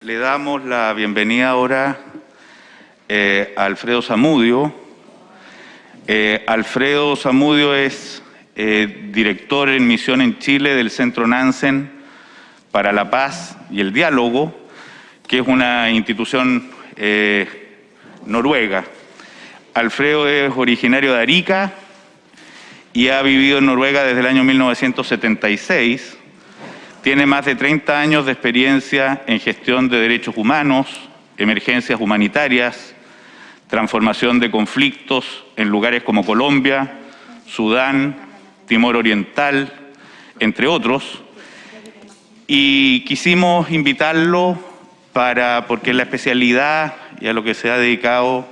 Le damos la bienvenida ahora a Alfredo Zamudio. Alfredo Zamudio es director en misión en Chile del Centro Nansen para la Paz y el Diálogo, que es una institución noruega. Alfredo es originario de Arica y ha vivido en Noruega desde el año 1976. Tiene más de 30 años de experiencia en gestión de derechos humanos, emergencias humanitarias, transformación de conflictos en lugares como Colombia, Sudán, Timor Oriental, entre otros. Y quisimos invitarlo porque la especialidad y a lo que se ha dedicado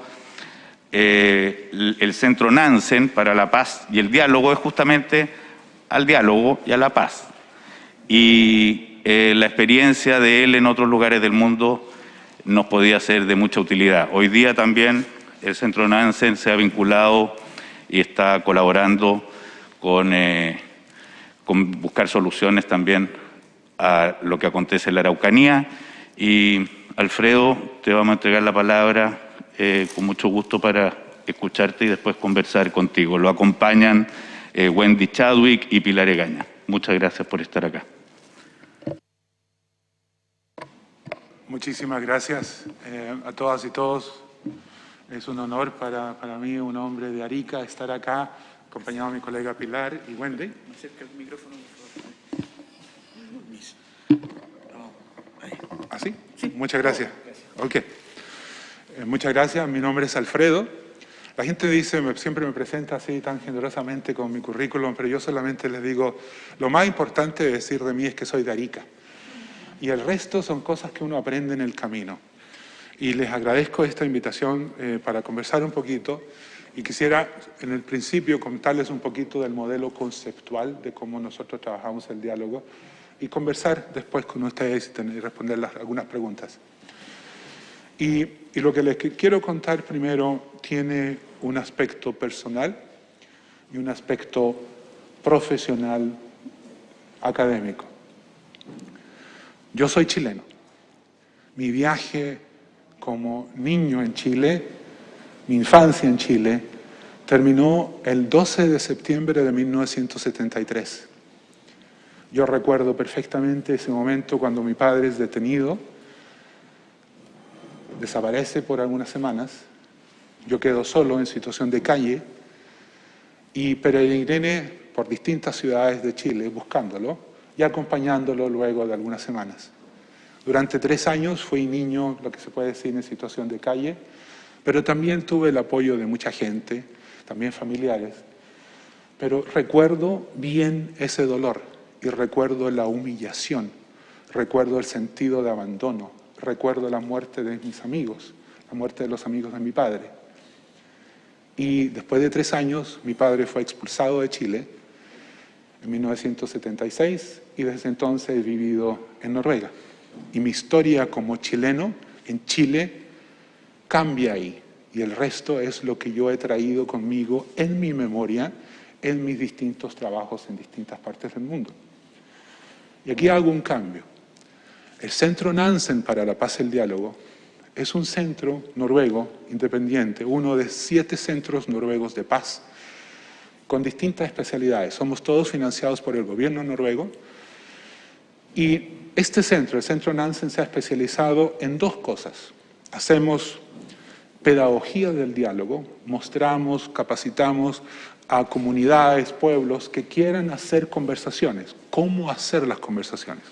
el Centro Nansen para la Paz y el Diálogo es justamente al diálogo y a la paz. Y la experiencia de él en otros lugares del mundo nos podía ser de mucha utilidad. Hoy día también el Centro Nansen se ha vinculado y está colaborando con buscar soluciones también a lo que acontece en la Araucanía. Y Alfredo, te vamos a entregar la palabra con mucho gusto para escucharte y después conversar contigo. Lo acompañan Wendy Chadwick y Pilar Egaña. Muchas gracias por estar acá. Muchísimas gracias a todas y todos. Es un honor para mí, un hombre de Arica, estar acá, acompañado de mi colega Pilar y Wendy. Acerca el micrófono, por favor. ¿Ah, sí? Sí. Muchas gracias. Ok. Muchas gracias. Mi nombre es Alfredo. La gente dice, siempre me presenta así tan generosamente con mi currículum, pero yo solamente les digo, lo más importante de decir de mí es que soy de Arica. Y el resto son cosas que uno aprende en el camino. Y les agradezco esta invitación para conversar un poquito. Y quisiera, en el principio, contarles un poquito del modelo conceptual de cómo nosotros trabajamos el diálogo y conversar después con ustedes y responder algunas preguntas. Y lo que les quiero contar primero tiene un aspecto personal y un aspecto profesional académico. Yo soy chileno. Mi viaje como niño en Chile, mi infancia en Chile, terminó el 12 de septiembre de 1973. Yo recuerdo perfectamente ese momento cuando mi padre es detenido, desaparece por algunas semanas, yo quedo solo en situación de calle y peregriné por distintas ciudades de Chile buscándolo y acompañándolo luego de algunas semanas. Durante 3 años fui niño, lo que se puede decir, en situación de calle, pero también tuve el apoyo de mucha gente, también familiares. Pero recuerdo bien ese dolor y recuerdo la humillación, recuerdo el sentido de abandono, recuerdo la muerte de mis amigos, la muerte de los amigos de mi padre. Y después de 3 años, mi padre fue expulsado de Chile en 1976 y desde entonces he vivido en Noruega. Y mi historia como chileno en Chile cambia ahí. Y el resto es lo que yo he traído conmigo en mi memoria, en mis distintos trabajos en distintas partes del mundo. Y aquí hago un cambio. El Centro Nansen para la Paz y el Diálogo es un centro noruego independiente, uno de 7 centros noruegos de paz, con distintas especialidades. Somos todos financiados por el gobierno noruego. Y este centro, el Centro Nansen, se ha especializado en 2 cosas. Hacemos pedagogía del diálogo, mostramos, capacitamos a comunidades, pueblos que quieran hacer conversaciones, cómo hacer las conversaciones.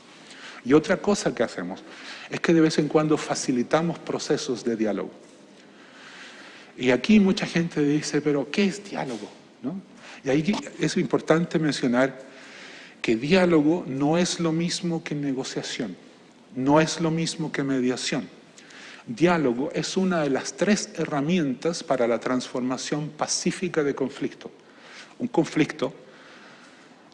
Y otra cosa que hacemos es que de vez en cuando facilitamos procesos de diálogo. Y aquí mucha gente dice, pero ¿qué es diálogo? ¿No? Y ahí es importante mencionar que diálogo no es lo mismo que negociación, no es lo mismo que mediación. Diálogo es una de las 3 herramientas para la transformación pacífica de conflicto. Un conflicto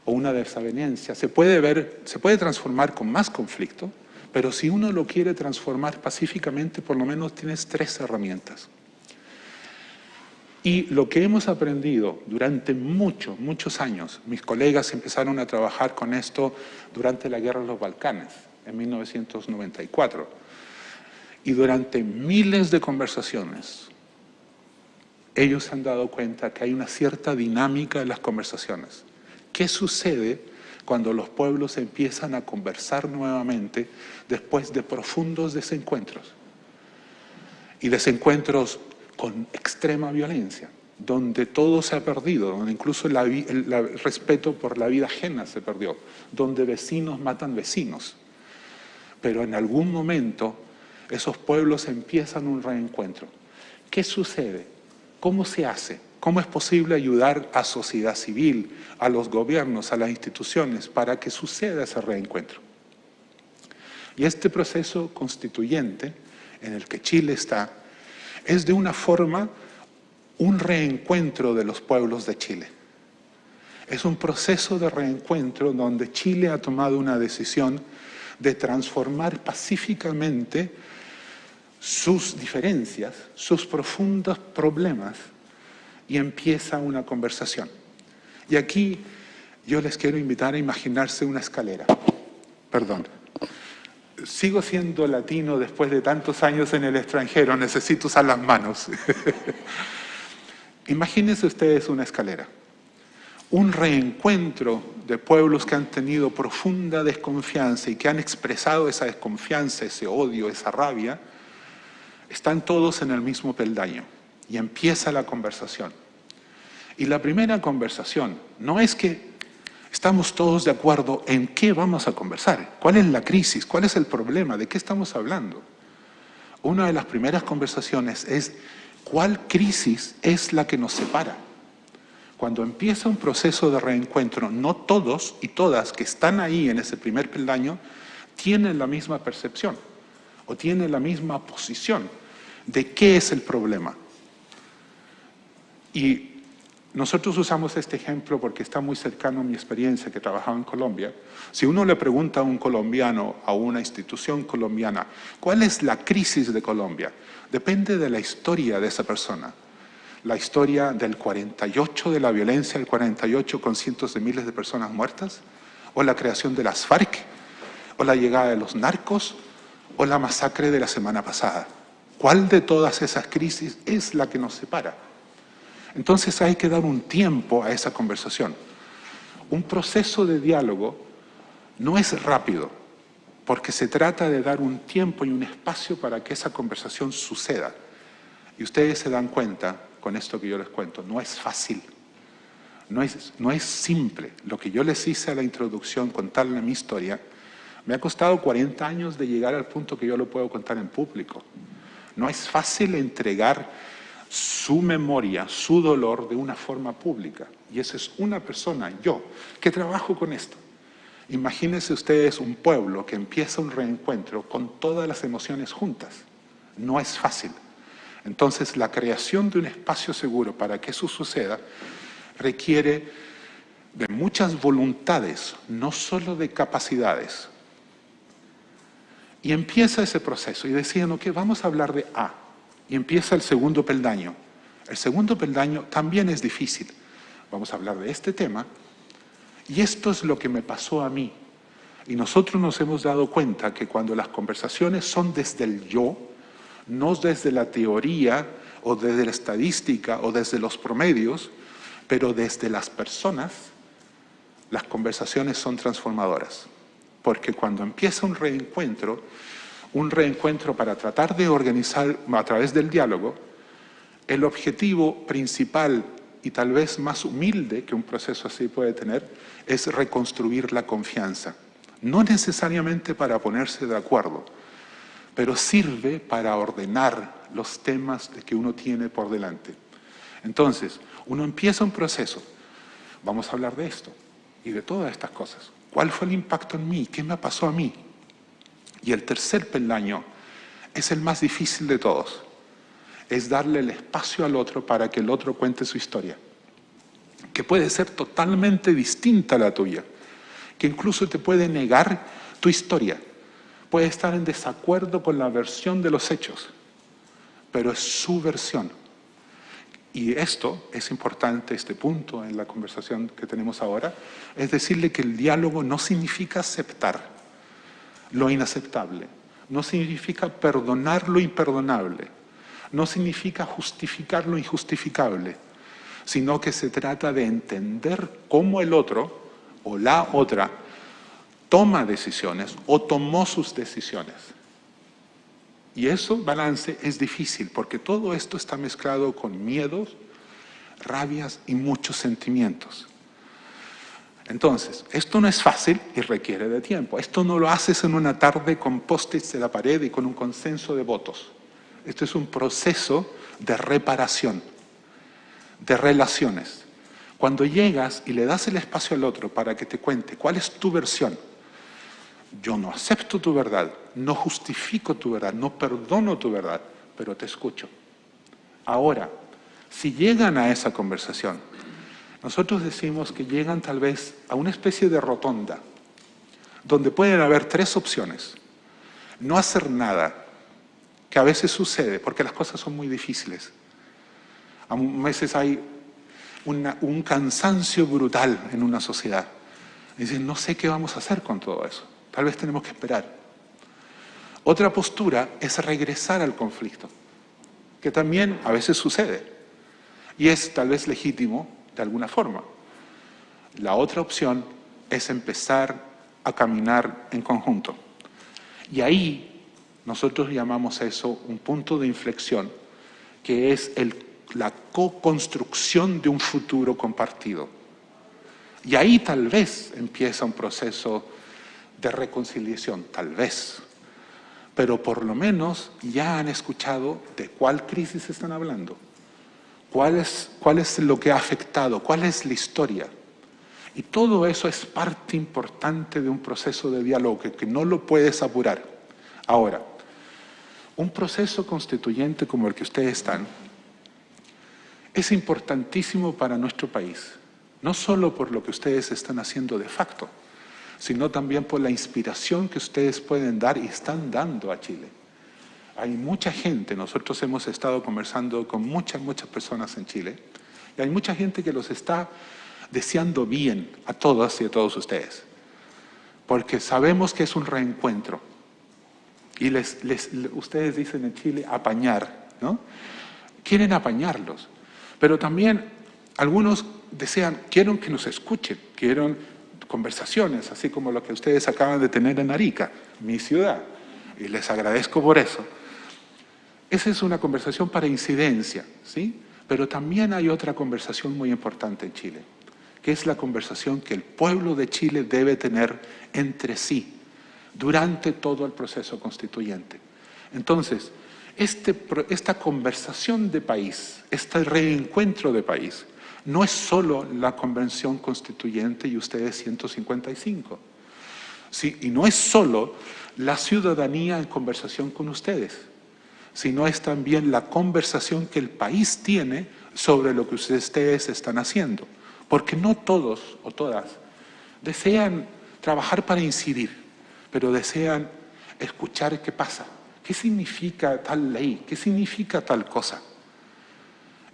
o una desavenencia se puede transformar con más conflicto, pero si uno lo quiere transformar pacíficamente, por lo menos tienes 3 herramientas. Y lo que hemos aprendido durante muchos años, mis colegas empezaron a trabajar con esto durante la Guerra de los Balcanes, en 1994. Y durante miles de conversaciones, ellos se han dado cuenta que hay una cierta dinámica en las conversaciones. ¿Qué sucede cuando los pueblos empiezan a conversar nuevamente después de profundos desencuentros? Y desencuentros con extrema violencia, donde todo se ha perdido, donde incluso el respeto por la vida ajena se perdió, donde vecinos matan vecinos. Pero en algún momento esos pueblos empiezan un reencuentro. ¿Qué sucede? ¿Cómo se hace? ¿Cómo es posible ayudar a sociedad civil, a los gobiernos, a las instituciones para que suceda ese reencuentro? Y este proceso constituyente en el que Chile está es de una forma un reencuentro de los pueblos de Chile. Es un proceso de reencuentro donde Chile ha tomado una decisión de transformar pacíficamente sus diferencias, sus profundos problemas, y empieza una conversación. Y aquí yo les quiero invitar a imaginarse una escalera. Perdón. Sigo siendo latino después de tantos años en el extranjero, necesito usar las manos. Imagínense ustedes una escalera. Un reencuentro de pueblos que han tenido profunda desconfianza y que han expresado esa desconfianza, ese odio, esa rabia, están todos en el mismo peldaño y empieza la conversación. Y la primera conversación no es que estamos todos de acuerdo en qué vamos a conversar, cuál es la crisis, cuál es el problema, de qué estamos hablando. Una de las primeras conversaciones es cuál crisis es la que nos separa. Cuando empieza un proceso de reencuentro, no todos y todas que están ahí en ese primer peldaño tienen la misma percepción o tienen la misma posición de qué es el problema. Y nosotros usamos este ejemplo porque está muy cercano a mi experiencia que trabajaba en Colombia. Si uno le pregunta a un colombiano, a una institución colombiana, ¿cuál es la crisis de Colombia? Depende de la historia de esa persona. La historia del 48, de la violencia del 48 con cientos de miles de personas muertas, o la creación de las FARC, o la llegada de los narcos, o la masacre de la semana pasada. ¿Cuál de todas esas crisis es la que nos separa? Entonces hay que dar un tiempo a esa conversación. Un proceso de diálogo no es rápido, porque se trata de dar un tiempo y un espacio para que esa conversación suceda. Y ustedes se dan cuenta, con esto que yo les cuento, no es fácil, no es simple. Lo que yo les hice a la introducción, contarle mi historia, me ha costado 40 años de llegar al punto que yo lo puedo contar en público. No es fácil entregar su memoria, su dolor de una forma pública. Y esa es una persona, yo, que trabajo con esto. Imagínense ustedes un pueblo que empieza un reencuentro con todas las emociones juntas. No es fácil. Entonces, la creación de un espacio seguro para que eso suceda requiere de muchas voluntades, no solo de capacidades. Y empieza ese proceso y decían, ok, vamos a hablar de A. Y empieza el segundo peldaño. El segundo peldaño también es difícil. Vamos a hablar de este tema. Y esto es lo que me pasó a mí. Y nosotros nos hemos dado cuenta que cuando las conversaciones son desde el yo, no desde la teoría o desde la estadística o desde los promedios, pero desde las personas, las conversaciones son transformadoras. Porque cuando empieza un reencuentro para tratar de organizar a través del diálogo, el objetivo principal y tal vez más humilde que un proceso así puede tener es reconstruir la confianza. No necesariamente para ponerse de acuerdo, pero sirve para ordenar los temas que uno tiene por delante. Entonces, uno empieza un proceso. Vamos a hablar de esto y de todas estas cosas. ¿Cuál fue el impacto en mí? ¿Qué me pasó a mí? Y el tercer peldaño es el más difícil de todos. Es darle el espacio al otro para que el otro cuente su historia, que puede ser totalmente distinta a la tuya, que incluso te puede negar tu historia, puede estar en desacuerdo con la versión de los hechos, pero es su versión. Y esto es importante, este punto en la conversación que tenemos ahora, es decirle que el diálogo no significa aceptar lo inaceptable, no significa perdonar lo imperdonable, no significa justificar lo injustificable, sino que se trata de entender cómo el otro o la otra toma decisiones o tomó sus decisiones. Y eso, balance, es difícil porque todo esto está mezclado con miedos, rabias y muchos sentimientos. Entonces, esto no es fácil y requiere de tiempo. Esto no lo haces en una tarde con post-its de la pared y con un consenso de votos. Esto es un proceso de reparación, de relaciones. Cuando llegas y le das el espacio al otro para que te cuente cuál es tu versión, yo no acepto tu verdad, no justifico tu verdad, no perdono tu verdad, pero te escucho. Ahora, si llegan a esa conversación, nosotros decimos que llegan tal vez a una especie de rotonda, donde pueden haber tres opciones. No hacer nada, que a veces sucede, porque las cosas son muy difíciles. A veces hay un cansancio brutal en una sociedad. Dicen, no sé qué vamos a hacer con todo eso. Tal vez tenemos que esperar. Otra postura es regresar al conflicto, que también a veces sucede. Y es tal vez legítimo de alguna forma. La otra opción es empezar a caminar en conjunto. Y ahí nosotros llamamos eso un punto de inflexión, que es la co-construcción de un futuro compartido. Y ahí tal vez empieza un proceso de reconciliación, tal vez. Pero por lo menos ya han escuchado de cuál crisis están hablando. ¿Cuál es lo que ha afectado? ¿Cuál es la historia? Y todo eso es parte importante de un proceso de diálogo que no lo puedes apurar. Ahora, un proceso constituyente como el que ustedes están es importantísimo para nuestro país, no solo por lo que ustedes están haciendo de facto, sino también por la inspiración que ustedes pueden dar y están dando a Chile. Hay mucha gente, nosotros hemos estado conversando con muchas personas en Chile, y hay mucha gente que los está deseando bien a todas y a todos ustedes, porque sabemos que es un reencuentro. Y ustedes dicen en Chile, apañar, ¿no? Quieren apañarlos, pero también algunos quieren que nos escuchen, quieren conversaciones, así como lo que ustedes acaban de tener en Arica, mi ciudad, y les agradezco por eso. Esa es una conversación para incidencia, ¿sí? Pero también hay otra conversación muy importante en Chile, que es la conversación que el pueblo de Chile debe tener entre sí durante todo el proceso constituyente. Entonces, esta conversación de país, este reencuentro de país, no es solo la convención constituyente y ustedes 155, ¿sí? Y no es solo la ciudadanía en conversación con ustedes, sino es también la conversación que el país tiene sobre lo que ustedes están haciendo. Porque no todos o todas desean trabajar para incidir, pero desean escuchar qué pasa, qué significa tal ley, qué significa tal cosa.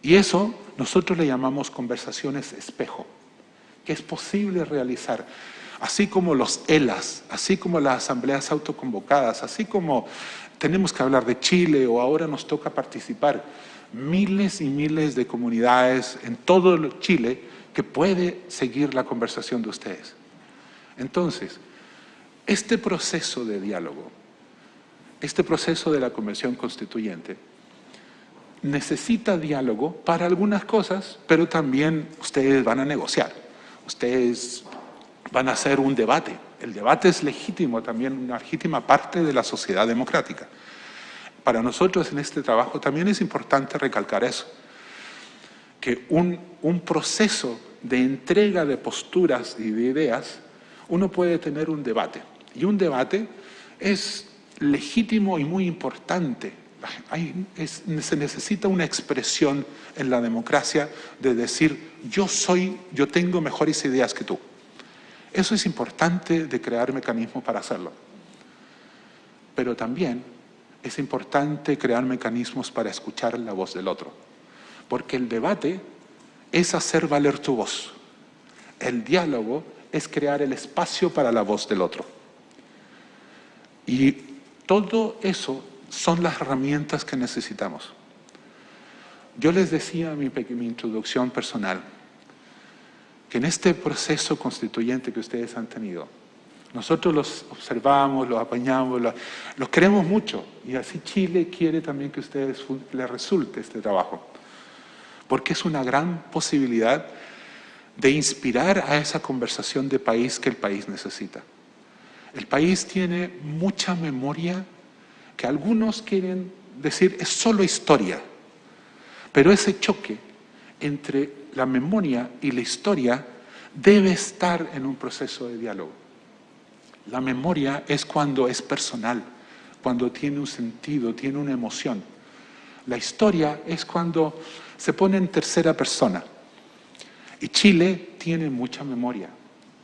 Y eso nosotros le llamamos conversaciones espejo, que es posible realizar. Así como los ELAs, así como las asambleas autoconvocadas, así como tenemos que hablar de Chile o ahora nos toca participar miles y miles de comunidades en todo Chile que puede seguir la conversación de ustedes. Entonces, este proceso de diálogo, este proceso de la Convención Constituyente, necesita diálogo para algunas cosas, pero también ustedes van a negociar, ustedes van a hacer un debate. El debate es legítimo, también una legítima parte de la sociedad democrática. Para nosotros en este trabajo también es importante recalcar eso, que un proceso de entrega de posturas y de ideas, uno puede tener un debate, y un debate es legítimo y muy importante. Se necesita una expresión en la democracia de decir, yo tengo mejores ideas que tú. Eso es importante de crear mecanismos para hacerlo. Pero también es importante crear mecanismos para escuchar la voz del otro. Porque el debate es hacer valer tu voz. El diálogo es crear el espacio para la voz del otro. Y Todo eso son las herramientas que necesitamos. Yo les decía en mi introducción personal que en este proceso constituyente que ustedes han tenido, nosotros los observamos, los apañamos, los queremos mucho, y así Chile quiere también que a ustedes les resulte este trabajo, porque es una gran posibilidad de inspirar a esa conversación de país que el país necesita. El país tiene mucha memoria que algunos quieren decir es solo historia, pero ese choque entre la memoria y la historia debe estar en un proceso de diálogo. La memoria es cuando es personal, cuando tiene un sentido, tiene una emoción. La historia es cuando se pone en tercera persona. Y Chile tiene mucha memoria,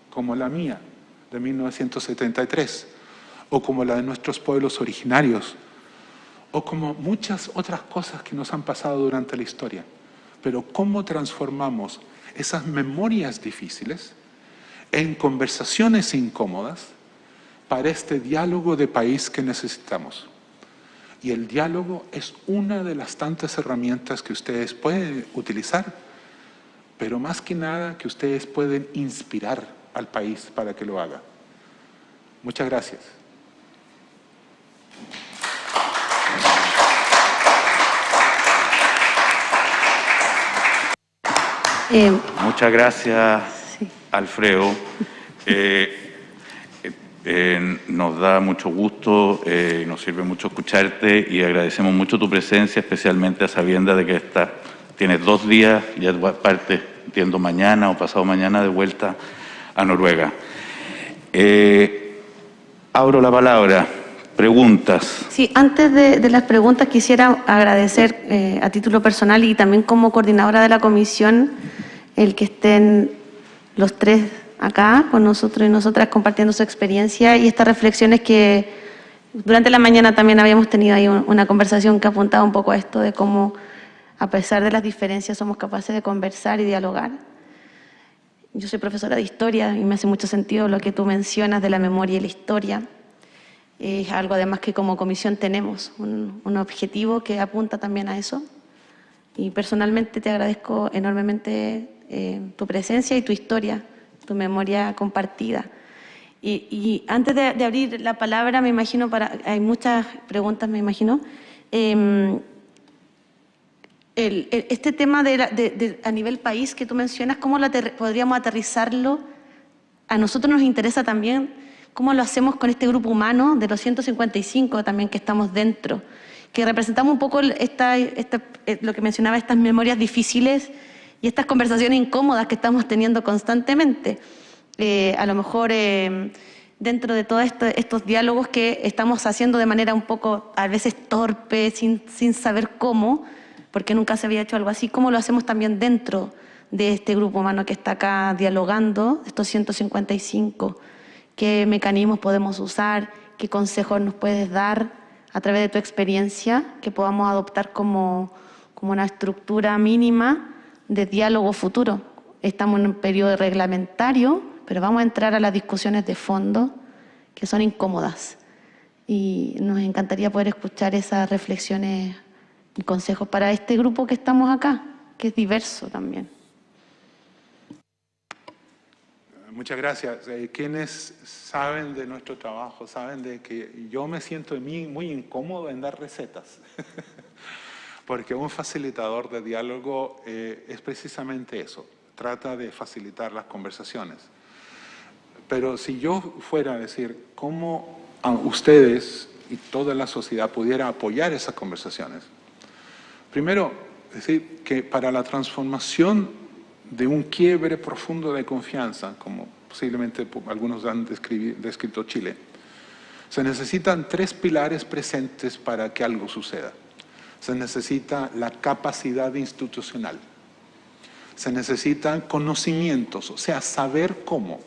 como la mía, de 1973, o como la de nuestros pueblos originarios, o como muchas otras cosas que nos han pasado durante la historia. Pero ¿cómo transformamos esas memorias difíciles en conversaciones incómodas para este diálogo de país que necesitamos? Y el diálogo es una de las tantas herramientas que ustedes pueden utilizar, pero más que nada que ustedes pueden inspirar al país para que lo haga. Muchas gracias. Muchas gracias, Sí. Alfredo. Nos da mucho gusto, nos sirve mucho escucharte y agradecemos mucho tu presencia, especialmente a sabiendas de que tienes 2 días, ya parte, entiendo, mañana o pasado mañana de vuelta a Noruega. Abro la palabra. Preguntas. Sí, antes de las preguntas quisiera agradecer a título personal y también como coordinadora de la comisión el que estén los 3 acá con nosotros y nosotras compartiendo su experiencia y estas reflexiones que durante la mañana también habíamos tenido ahí una conversación que apuntaba un poco a esto de cómo a pesar de las diferencias somos capaces de conversar y dialogar. Yo soy profesora de historia y me hace mucho sentido lo que tú mencionas de la memoria y la historia. Es algo además que como comisión tenemos, un objetivo que apunta también a eso. Y personalmente te agradezco enormemente tu presencia y tu historia, tu memoria compartida. Y antes de abrir la palabra, me imagino, hay muchas preguntas, me imagino. Este tema a nivel país que tú mencionas, ¿cómo podríamos aterrizarlo? A nosotros nos interesa también cómo lo hacemos con este grupo humano de los 155 también que estamos dentro, que representamos un poco lo que mencionaba, estas memorias difíciles y estas conversaciones incómodas que estamos teniendo constantemente. A lo mejor dentro de todos estos diálogos que estamos haciendo de manera un poco a veces torpe, sin saber cómo, porque nunca se había hecho algo así, cómo lo hacemos también dentro de este grupo humano que está acá dialogando, estos 155. ¿Qué mecanismos podemos usar? ¿Qué consejos nos puedes dar a través de tu experiencia que podamos adoptar como una estructura mínima de diálogo futuro? Estamos en un periodo reglamentario, pero vamos a entrar a las discusiones de fondo que son incómodas. Y nos encantaría poder escuchar esas reflexiones y consejos para este grupo que estamos acá, que es diverso también. Muchas gracias. Quienes saben de nuestro trabajo saben de que yo me siento muy incómodo en dar recetas, porque un facilitador de diálogo es precisamente eso, trata de facilitar las conversaciones. Pero si yo fuera a decir cómo ustedes y toda la sociedad pudiera apoyar esas conversaciones, primero, decir que para la transformación de un quiebre profundo de confianza, como posiblemente algunos han descrito Chile, se necesitan 3 pilares presentes para que algo suceda. Se necesita la capacidad institucional, se necesitan conocimientos, o sea, saber cómo,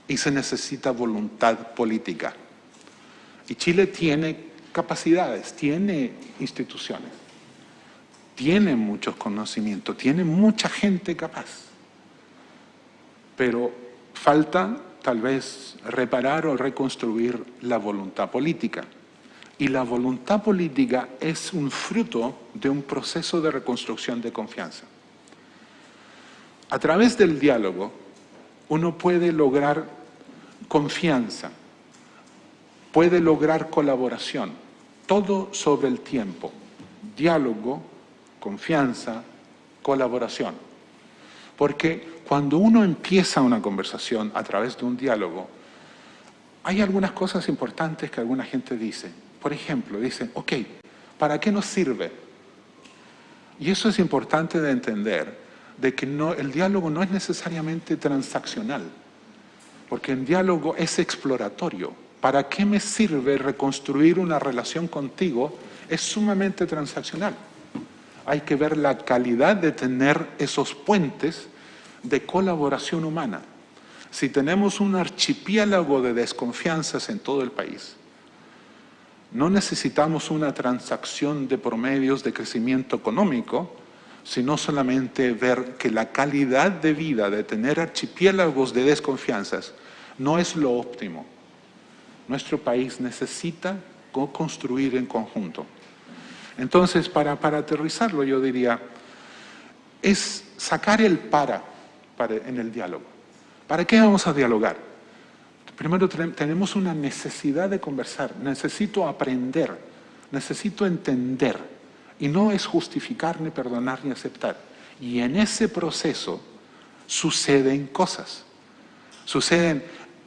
y se necesita voluntad política. Y Chile tiene capacidades, tiene instituciones, tiene muchos conocimientos, tiene mucha gente capaz, pero falta tal vez reparar o reconstruir la voluntad política. Y la voluntad política es un fruto de un proceso de reconstrucción de confianza. A través del diálogo, uno puede lograr confianza, puede lograr colaboración, todo sobre el tiempo. Diálogo, confianza, colaboración. Porque cuando uno empieza una conversación a través de un diálogo, hay algunas cosas importantes que alguna gente dice. Por ejemplo, dicen, ok, ¿para qué nos sirve? Y eso es importante de entender, de que el diálogo no es necesariamente transaccional, porque el diálogo es exploratorio. ¿Para qué me sirve reconstruir una relación contigo? Es sumamente transaccional. Hay que ver la calidad de tener esos puentes de colaboración humana. Si tenemos un archipiélago de desconfianzas en todo el país, no necesitamos una transacción de promedios de crecimiento económico, sino solamente ver que la calidad de vida de tener archipiélagos de desconfianzas no es lo óptimo. Nuestro país necesita construir en conjunto. Entonces, para aterrizarlo, yo diría, es sacar el para en el diálogo. ¿Para qué vamos a dialogar? Primero tenemos una necesidad de conversar, necesito aprender, necesito entender, y no es justificar, ni perdonar, ni aceptar. Y en ese proceso suceden cosas, suceden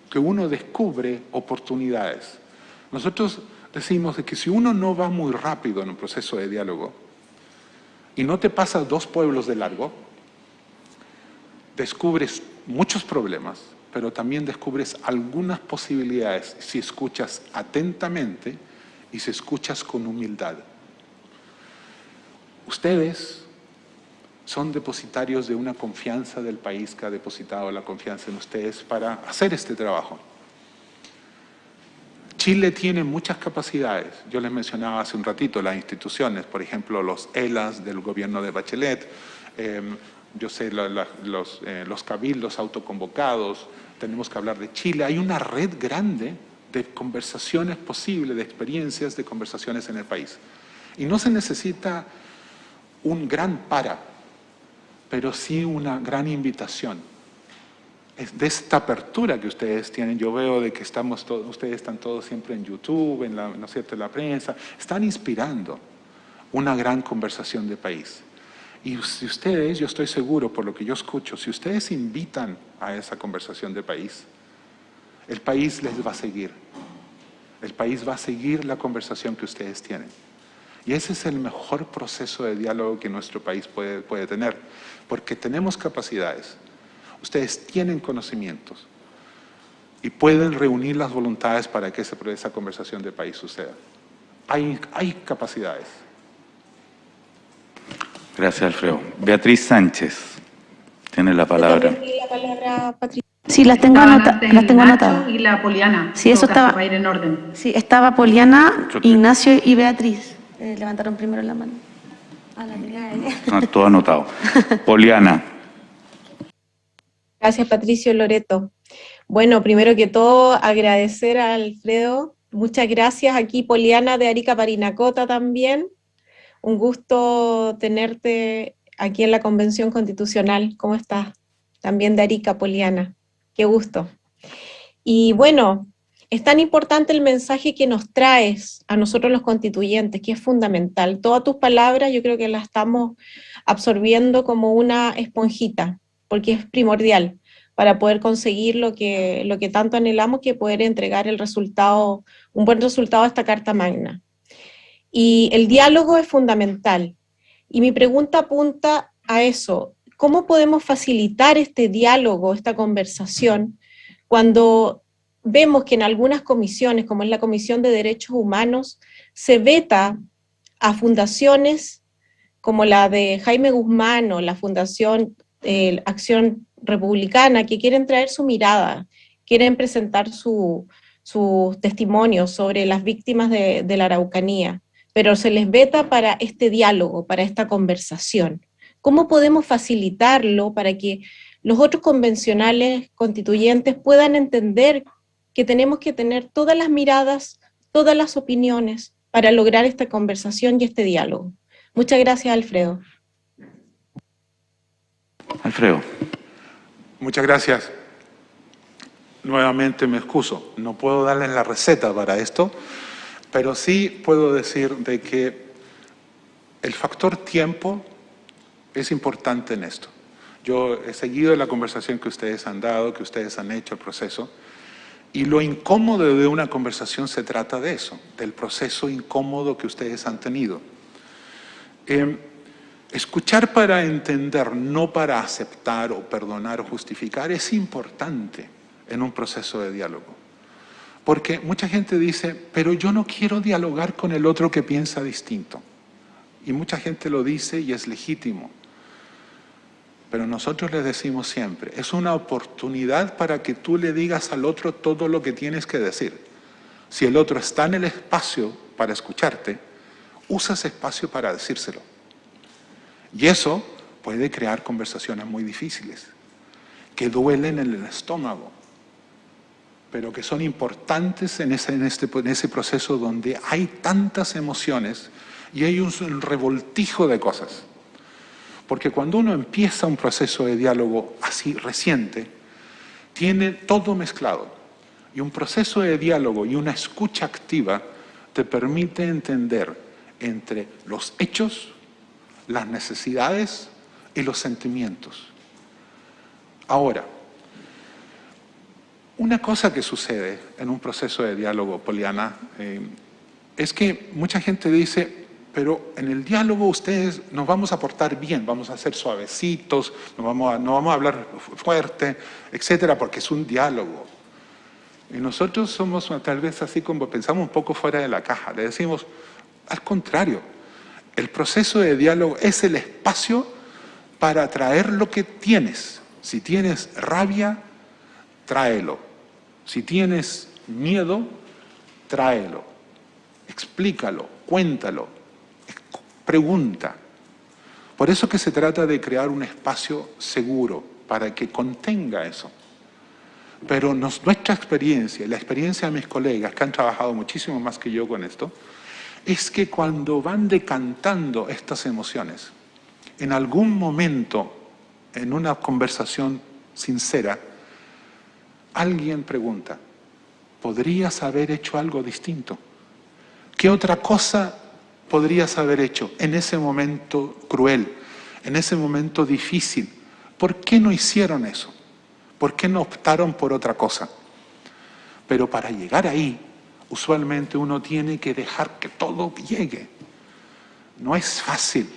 que uno descubre oportunidades. Nosotros decimos de que si uno no va muy rápido en un proceso de diálogo y no te pasas 2 pueblos de largo, descubres muchos problemas, pero también descubres algunas posibilidades si escuchas atentamente y si escuchas con humildad. Ustedes son depositarios de una confianza del país que ha depositado la confianza en ustedes para hacer este trabajo. Chile tiene muchas capacidades. Yo les mencionaba hace un ratito las instituciones, por ejemplo, los ELAs del gobierno de Bachelet, yo sé, los cabildos autoconvocados, tenemos que hablar de Chile. Hay una red grande de conversaciones posibles, de experiencias, de conversaciones en el país. Y no se necesita un gran pero sí una gran invitación. Es de esta apertura que ustedes tienen. Yo veo de que ustedes están todos siempre en YouTube, ¿no es cierto?, en la prensa. Están inspirando una gran conversación de país. Y si ustedes, yo estoy seguro por lo que yo escucho, si ustedes invitan a esa conversación de país, el país les va a seguir. El país va a seguir la conversación que ustedes tienen. Y ese es el mejor proceso de diálogo que nuestro país puede tener, porque tenemos capacidades, ustedes tienen conocimientos y pueden reunir las voluntades para que esa conversación de país suceda. Hay capacidades. Gracias, Alfredo. Beatriz Sánchez tiene la palabra. La palabra, Patricia. Sí, las tengo anotadas. Y la Poliana. Sí, eso estaba. Para ir en orden. Sí, estaba Poliana, Ignacio y Beatriz. Levantaron primero la mano. La tenía ella. No, todo anotado. Poliana. Gracias, Patricio Loreto. Bueno, primero que todo, agradecer a Alfredo. Muchas gracias. Aquí Poliana de Arica Parinacota también. Un gusto tenerte aquí en la Convención Constitucional. ¿Cómo estás? También de Arica, Poliana. Qué gusto. Y bueno, es tan importante el mensaje que nos traes a nosotros los constituyentes, que es fundamental. Todas tus palabras yo creo que las estamos absorbiendo como una esponjita, porque es primordial para poder conseguir lo que tanto anhelamos, que poder entregar el resultado, un buen resultado a esta Carta Magna. Y el diálogo es fundamental. Y mi pregunta apunta a eso. ¿Cómo podemos facilitar este diálogo, esta conversación, cuando vemos que en algunas comisiones, como es la Comisión de Derechos Humanos, se veta a fundaciones como la de Jaime Guzmán o la Fundación Acción Republicana, que quieren traer su mirada, quieren presentar su testimonio sobre las víctimas de la Araucanía, pero se les veta para este diálogo, para esta conversación? ¿Cómo podemos facilitarlo para que los otros convencionales constituyentes puedan entender que tenemos que tener todas las miradas, todas las opiniones, para lograr esta conversación y este diálogo. Muchas gracias, Alfredo. Alfredo. Muchas gracias. Nuevamente me excuso, no puedo darles la receta para esto, pero sí puedo decir de que el factor tiempo es importante en esto. Yo he seguido la conversación que ustedes han dado, que ustedes han hecho, el proceso, y lo incómodo de una conversación se trata de eso, del proceso incómodo que ustedes han tenido. Escuchar para entender, no para aceptar o perdonar o justificar, es importante en un proceso de diálogo. Porque mucha gente dice, pero yo no quiero dialogar con el otro que piensa distinto. Y mucha gente lo dice y es legítimo. Pero nosotros les decimos siempre, es una oportunidad para que tú le digas al otro todo lo que tienes que decir. Si el otro está en el espacio para escucharte, usa ese espacio para decírselo. Y eso puede crear conversaciones muy difíciles, que duelen en el estómago, pero que son importantes en ese proceso donde hay tantas emociones y hay un revoltijo de cosas. Porque cuando uno empieza un proceso de diálogo así reciente, tiene todo mezclado. Y un proceso de diálogo y una escucha activa te permite entender entre los hechos, las necesidades y los sentimientos. Ahora, una cosa que sucede en un proceso de diálogo, Poliana, es que mucha gente dice, pero en el diálogo ustedes nos vamos a portar bien, vamos a ser suavecitos, no vamos a hablar fuerte, etcétera, porque es un diálogo. Y nosotros somos tal vez así como pensamos un poco fuera de la caja, le decimos, al contrario, el proceso de diálogo es el espacio para traer lo que tienes. Si tienes rabia, tráelo. Si tienes miedo, tráelo. Explícalo, cuéntalo, pregunta. Por eso que se trata de crear un espacio seguro para que contenga eso. Pero nuestra experiencia, y la experiencia de mis colegas que han trabajado muchísimo más que yo con esto, es que cuando van decantando estas emociones, en algún momento, en una conversación sincera, alguien pregunta, ¿podrías haber hecho algo distinto? ¿Qué otra cosa podrías haber hecho en ese momento cruel, en ese momento difícil? ¿Por qué no hicieron eso? ¿Por qué no optaron por otra cosa? Pero para llegar ahí, usualmente uno tiene que dejar que todo llegue. No es fácil.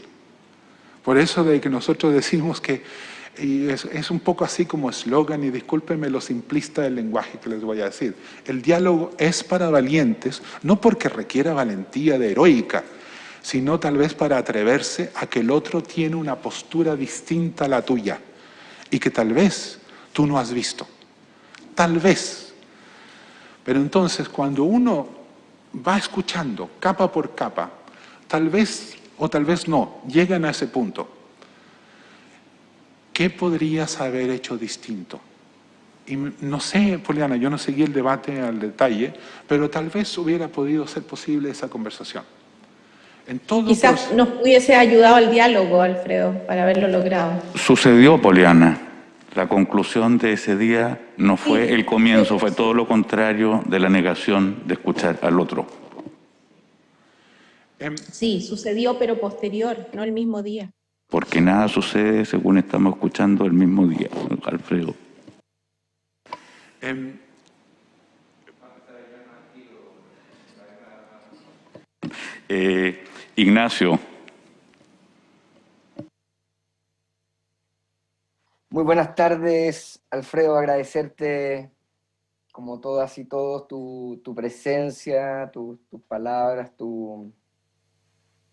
Por eso de que nosotros decimos que, y es un poco así como eslogan, y discúlpenme lo simplista del lenguaje que les voy a decir, el diálogo es para valientes, no porque requiera valentía de heroica, sino tal vez para atreverse a que el otro tiene una postura distinta a la tuya, y que tal vez tú no has visto. Tal vez. Pero entonces, cuando uno va escuchando capa por capa, tal vez o tal vez no, llegan a ese punto. ¿Qué podrías haber hecho distinto? Y no sé, Poliana, yo no seguí el debate al detalle, pero tal vez hubiera podido ser posible esa conversación. Quizás nos hubiese ayudado al diálogo, Alfredo, para haberlo logrado. Sucedió, Poliana. La conclusión de ese día no fue el comienzo, fue todo lo contrario de la negación de escuchar al otro. Sí, sucedió, pero posterior, no el mismo día. Porque nada sucede según estamos escuchando el mismo día, Alfredo. Ignacio. Muy buenas tardes, Alfredo, agradecerte como todas y todos tu presencia, tus palabras, tu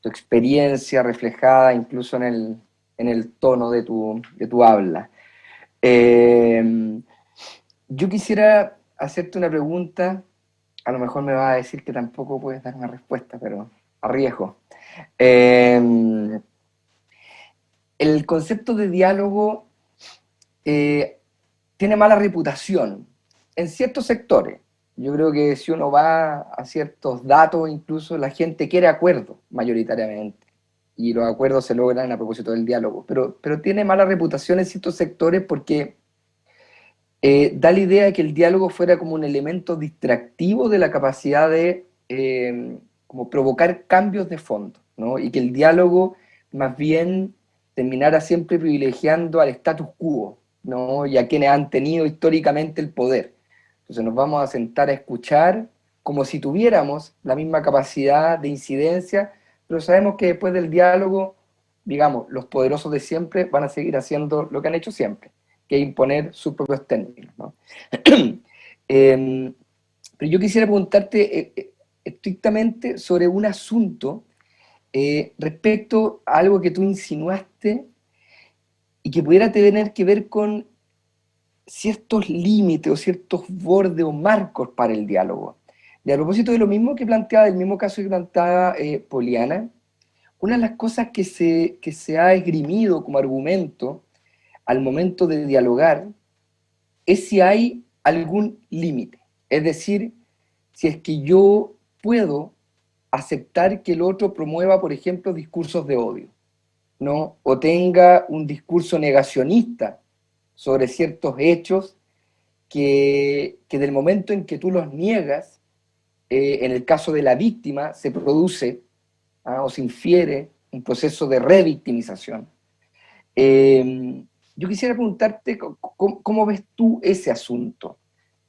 experiencia reflejada incluso en el tono de tu habla. Yo quisiera hacerte una pregunta, a lo mejor me vas a decir que tampoco puedes dar una respuesta, pero arriesgo. El concepto de diálogo tiene mala reputación en ciertos sectores. Yo creo que si uno va a ciertos datos, incluso la gente quiere acuerdos, mayoritariamente. Y los acuerdos se logran a propósito del diálogo. Pero tiene mala reputación en ciertos sectores porque da la idea de que el diálogo fuera como un elemento distractivo de la capacidad de como provocar cambios de fondo, ¿no? Y que el diálogo más bien terminara siempre privilegiando al status quo, ¿no? Y a quienes han tenido históricamente el poder. Entonces nos vamos a sentar a escuchar como si tuviéramos la misma capacidad de incidencia, pero sabemos que después del diálogo, digamos, los poderosos de siempre van a seguir haciendo lo que han hecho siempre, que imponer sus propios términos, ¿no? Pero yo quisiera preguntarte estrictamente sobre un asunto respecto a algo que tú insinuaste y que pudiera tener que ver con ciertos límites o ciertos bordes o marcos para el diálogo. Y a propósito de lo mismo que planteaba, del mismo caso que planteaba Poliana, una de las cosas que se ha esgrimido como argumento al momento de dialogar es si hay algún límite. Es decir, si es que yo puedo aceptar que el otro promueva, por ejemplo, discursos de odio, ¿no? O tenga un discurso negacionista sobre ciertos hechos que del momento en que tú los niegas, en el caso de la víctima, se produce o se infiere un proceso de revictimización. Yo quisiera preguntarte cómo ves tú ese asunto.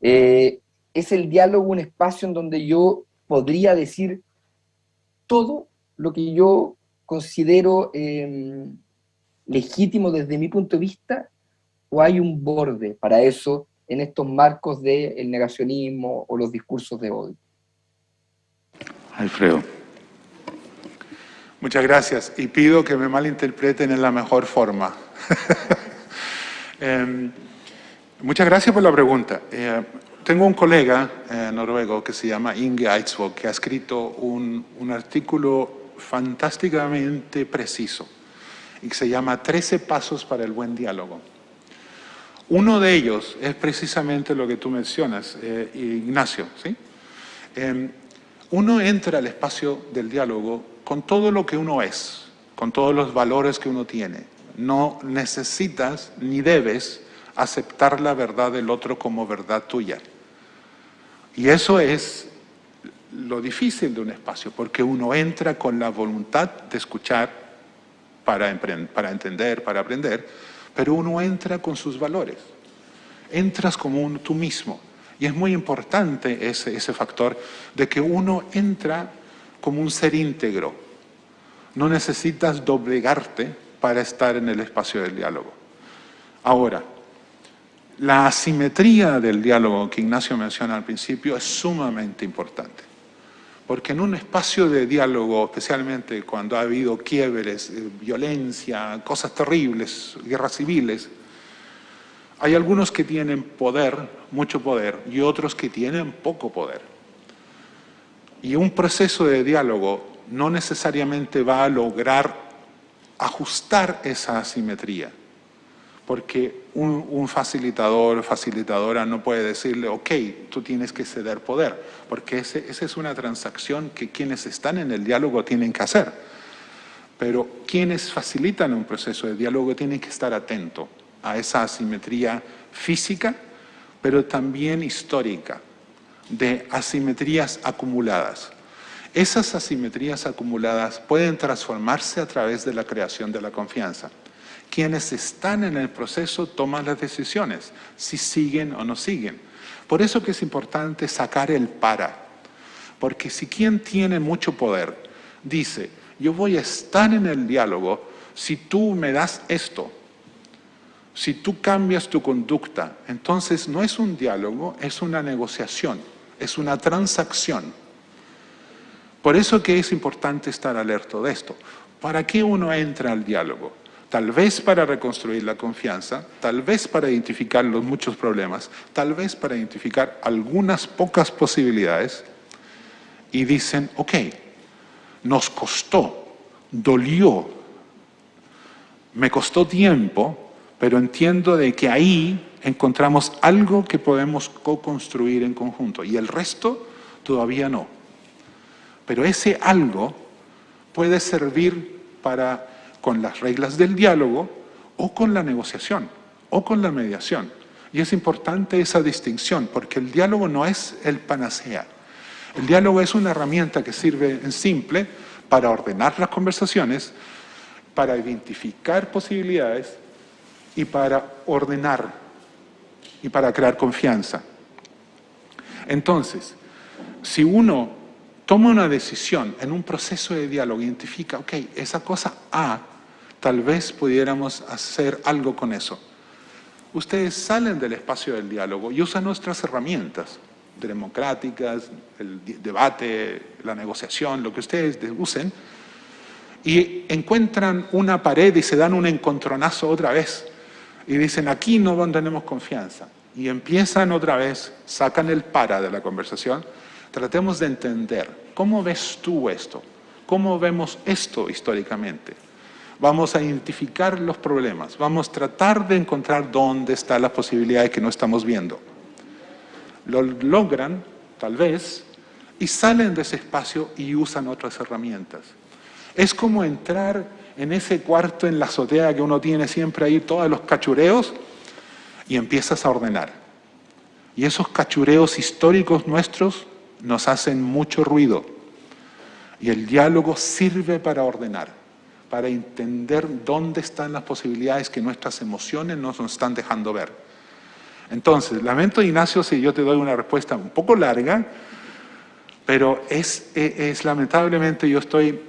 ¿Es el diálogo un espacio en donde yo podría decir todo lo que yo considero legítimo desde mi punto de vista, o hay un borde para eso en estos marcos del negacionismo o los discursos de odio? Alfredo. Muchas gracias, y pido que me malinterpreten en la mejor forma. Muchas gracias por la pregunta. Tengo un colega noruego que se llama Inge Eidsvåg, que ha escrito un artículo fantásticamente preciso y que se llama 13 pasos para el buen diálogo. Uno de ellos es precisamente lo que tú mencionas, Ignacio, ¿sí? Uno entra al espacio del diálogo con todo lo que uno es, con todos los valores que uno tiene. No necesitas ni debes aceptar la verdad del otro como verdad tuya. Y eso es lo difícil de un espacio, porque uno entra con la voluntad de escuchar para entender, para aprender, pero uno entra con sus valores. Entras como tú mismo. Y es muy importante ese factor de que uno entra como un ser íntegro. No necesitas doblegarte para estar en el espacio del diálogo. Ahora, la asimetría del diálogo que Ignacio menciona al principio es sumamente importante. Porque en un espacio de diálogo, especialmente cuando ha habido quiebres, violencia, cosas terribles, guerras civiles, hay algunos que tienen poder, mucho poder, y otros que tienen poco poder. Y un proceso de diálogo no necesariamente va a lograr ajustar esa asimetría, porque un facilitador o facilitadora no puede decirle, ok, tú tienes que ceder poder, porque esa es una transacción que quienes están en el diálogo tienen que hacer. Pero quienes facilitan un proceso de diálogo tienen que estar atentos a esa asimetría física, pero también histórica, de asimetrías acumuladas. Esas asimetrías acumuladas pueden transformarse a través de la creación de la confianza. Quienes están en el proceso toman las decisiones, si siguen o no siguen. Por eso que es importante sacar el para, porque si quien tiene mucho poder dice, yo voy a estar en el diálogo si tú me das esto, si tú cambias tu conducta, entonces no es un diálogo, es una negociación, es una transacción. Por eso que es importante estar alerta de esto. ¿Para qué uno entra al diálogo? Tal vez para reconstruir la confianza, tal vez para identificar los muchos problemas, tal vez para identificar algunas pocas posibilidades, y dicen, ok, nos costó, dolió, me costó tiempo, pero entiendo de que ahí encontramos algo que podemos co-construir en conjunto y el resto todavía no. Pero ese algo puede servir con las reglas del diálogo o con la negociación o con la mediación. Y es importante esa distinción porque el diálogo no es el panacea. El diálogo es una herramienta que sirve en simple para ordenar las conversaciones, para identificar posibilidades y para ordenar y para crear confianza. Entonces, si uno toma una decisión en un proceso de diálogo, identifica, ok, esa cosa A, tal vez pudiéramos hacer algo con eso. Ustedes salen del espacio del diálogo y usan nuestras herramientas democráticas, el debate, la negociación, lo que ustedes usen, y encuentran una pared y se dan un encontronazo otra vez. Y dicen, aquí no tenemos confianza. Y empiezan otra vez, sacan el para de la conversación. Tratemos de entender, ¿cómo ves tú esto? ¿Cómo vemos esto históricamente? Vamos a identificar los problemas, vamos a tratar de encontrar dónde están las posibilidades que no estamos viendo. Lo logran, tal vez, y salen de ese espacio y usan otras herramientas. Es como entrar en ese cuarto en la azotea que uno tiene siempre ahí, todos los cachureos, y empiezas a ordenar. Y esos cachureos históricos nuestros nos hacen mucho ruido. Y el diálogo sirve para ordenar, para entender dónde están las posibilidades que nuestras emociones nos están dejando ver. Entonces, lamento, Ignacio, si yo te doy una respuesta un poco larga, pero es lamentablemente yo estoy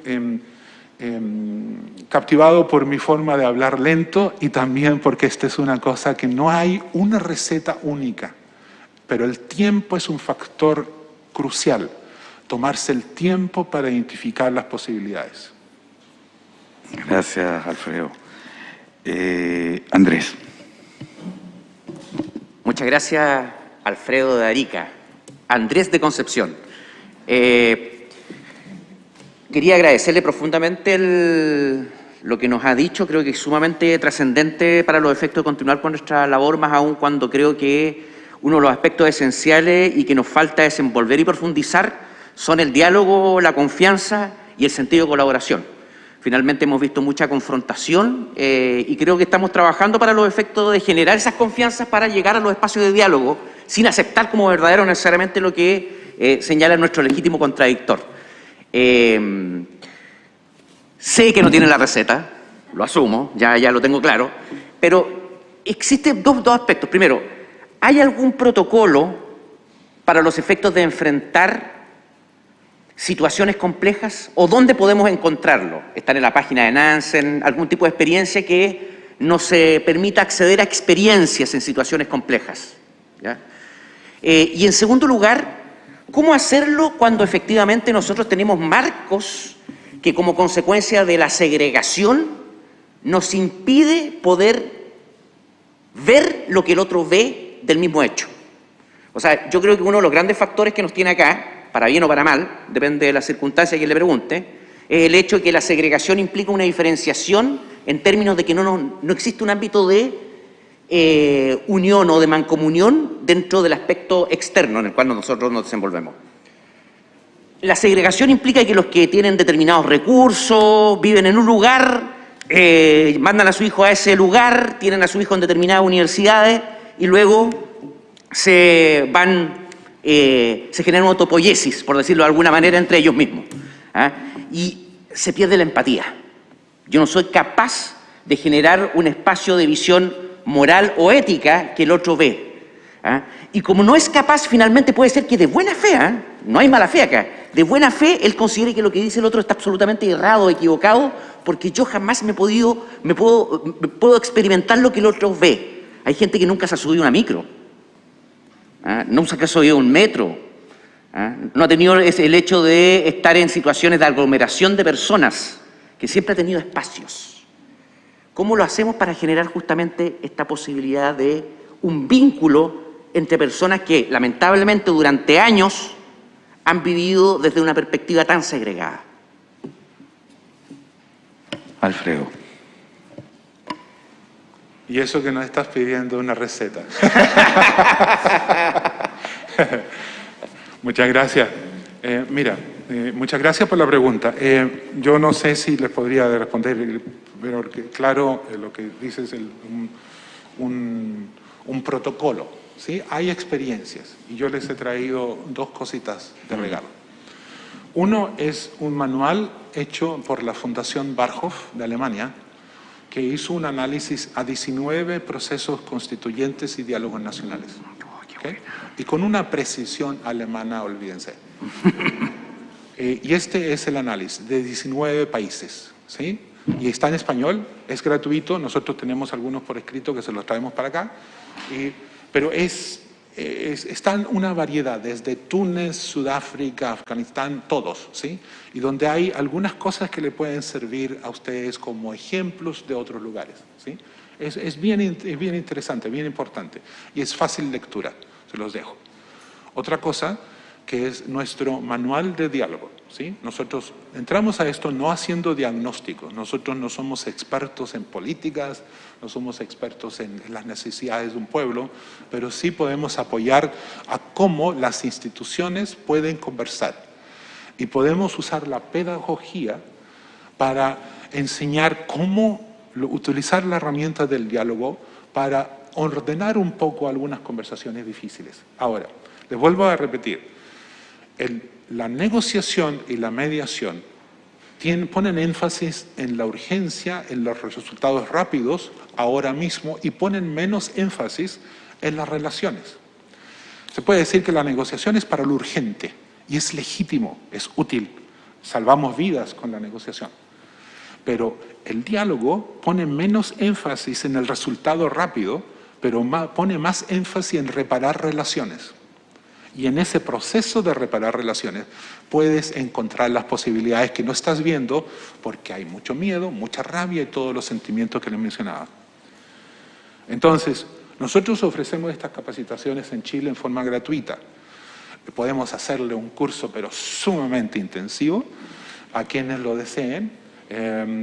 captivado por mi forma de hablar lento y también porque esta es una cosa que no hay una receta única, pero el tiempo es un factor crucial, tomarse el tiempo para identificar las posibilidades. Gracias, Alfredo. Andrés. Muchas gracias, Alfredo de Arica. Andrés de Concepción. Quería agradecerle profundamente lo que nos ha dicho. Creo que es sumamente trascendente para los efectos de continuar con nuestra labor, más aún cuando creo que uno de los aspectos esenciales y que nos falta desenvolver y profundizar son el diálogo, la confianza y el sentido de colaboración. Finalmente hemos visto mucha confrontación y creo que estamos trabajando para los efectos de generar esas confianzas para llegar a los espacios de diálogo sin aceptar como verdadero necesariamente lo que señala nuestro legítimo contradictor. Sé que no tiene la receta, lo asumo, ya lo tengo claro, pero existen dos aspectos. Primero, ¿hay algún protocolo para los efectos de enfrentar situaciones complejas? ¿O dónde podemos encontrarlo? ¿Están en la página de Nansen? ¿Algún tipo de experiencia que nos permita acceder a experiencias en situaciones complejas? ¿Ya? Y en segundo lugar, ¿cómo hacerlo cuando efectivamente nosotros tenemos marcos que como consecuencia de la segregación nos impide poder ver lo que el otro ve del mismo hecho? O sea, yo creo que uno de los grandes factores que nos tiene acá, para bien o para mal, depende de la circunstancia que le pregunte, es el hecho de que la segregación implica una diferenciación en términos de que no existe un ámbito de unión o de mancomunión dentro del aspecto externo en el cual nosotros nos desenvolvemos. La segregación implica que los que tienen determinados recursos, viven en un lugar, mandan a su hijo a ese lugar, tienen a su hijo en determinadas universidades y luego se genera una autopoiesis, por decirlo de alguna manera, entre ellos mismos. Y se pierde la empatía. Yo no soy capaz de generar un espacio de visión moral o ética que el otro ve. Y como no es capaz, finalmente puede ser que de buena fe, no hay mala fe acá, de buena fe él considere que lo que dice el otro está absolutamente errado, equivocado, porque yo jamás puedo experimentar lo que el otro ve. Hay gente que nunca se ha subido a una micro, nunca se ha subido a un metro, no ha tenido el hecho de estar en situaciones de aglomeración de personas, que siempre ha tenido espacios. ¿Cómo lo hacemos para generar justamente esta posibilidad de un vínculo entre personas que lamentablemente durante años han vivido desde una perspectiva tan segregada? Alfredo. Y eso que nos estás pidiendo una receta. Muchas gracias. Muchas gracias por la pregunta. Yo no sé si les podría responder, pero claro, lo que dices es un protocolo, ¿sí? Hay experiencias y yo les he traído dos cositas de regalo. Uno es un manual hecho por la Fundación Barhof de Alemania, que hizo un análisis a 19 procesos constituyentes y diálogos nacionales. ¿Okay? Y con una precisión alemana, olvídense. Y este es el análisis de 19 países, ¿sí? Y está en español, es gratuito, nosotros tenemos algunos por escrito que se los traemos para acá, pero están una variedad, desde Túnez, Sudáfrica, Afganistán, todos, ¿sí? Y donde hay algunas cosas que le pueden servir a ustedes como ejemplos de otros lugares, ¿sí? Es bien interesante, bien importante, y es fácil lectura, se los dejo. Otra cosa que es nuestro manual de diálogo, ¿sí? Nosotros entramos a esto no haciendo diagnóstico, nosotros no somos expertos en políticas, no somos expertos en las necesidades de un pueblo, pero sí podemos apoyar a cómo las instituciones pueden conversar y podemos usar la pedagogía para enseñar cómo utilizar la herramienta del diálogo para ordenar un poco algunas conversaciones difíciles. Ahora, les vuelvo a repetir, la negociación y la mediación ponen énfasis en la urgencia, en los resultados rápidos, ahora mismo, y ponen menos énfasis en las relaciones. Se puede decir que la negociación es para lo urgente, y es legítimo, es útil, salvamos vidas con la negociación. Pero el diálogo pone menos énfasis en el resultado rápido, pero pone más énfasis en reparar relaciones. Y en ese proceso de reparar relaciones puedes encontrar las posibilidades que no estás viendo porque hay mucho miedo, mucha rabia y todos los sentimientos que les mencionaba. Entonces, nosotros ofrecemos estas capacitaciones en Chile en forma gratuita. Podemos hacerle un curso, pero sumamente intensivo, a quienes lo deseen.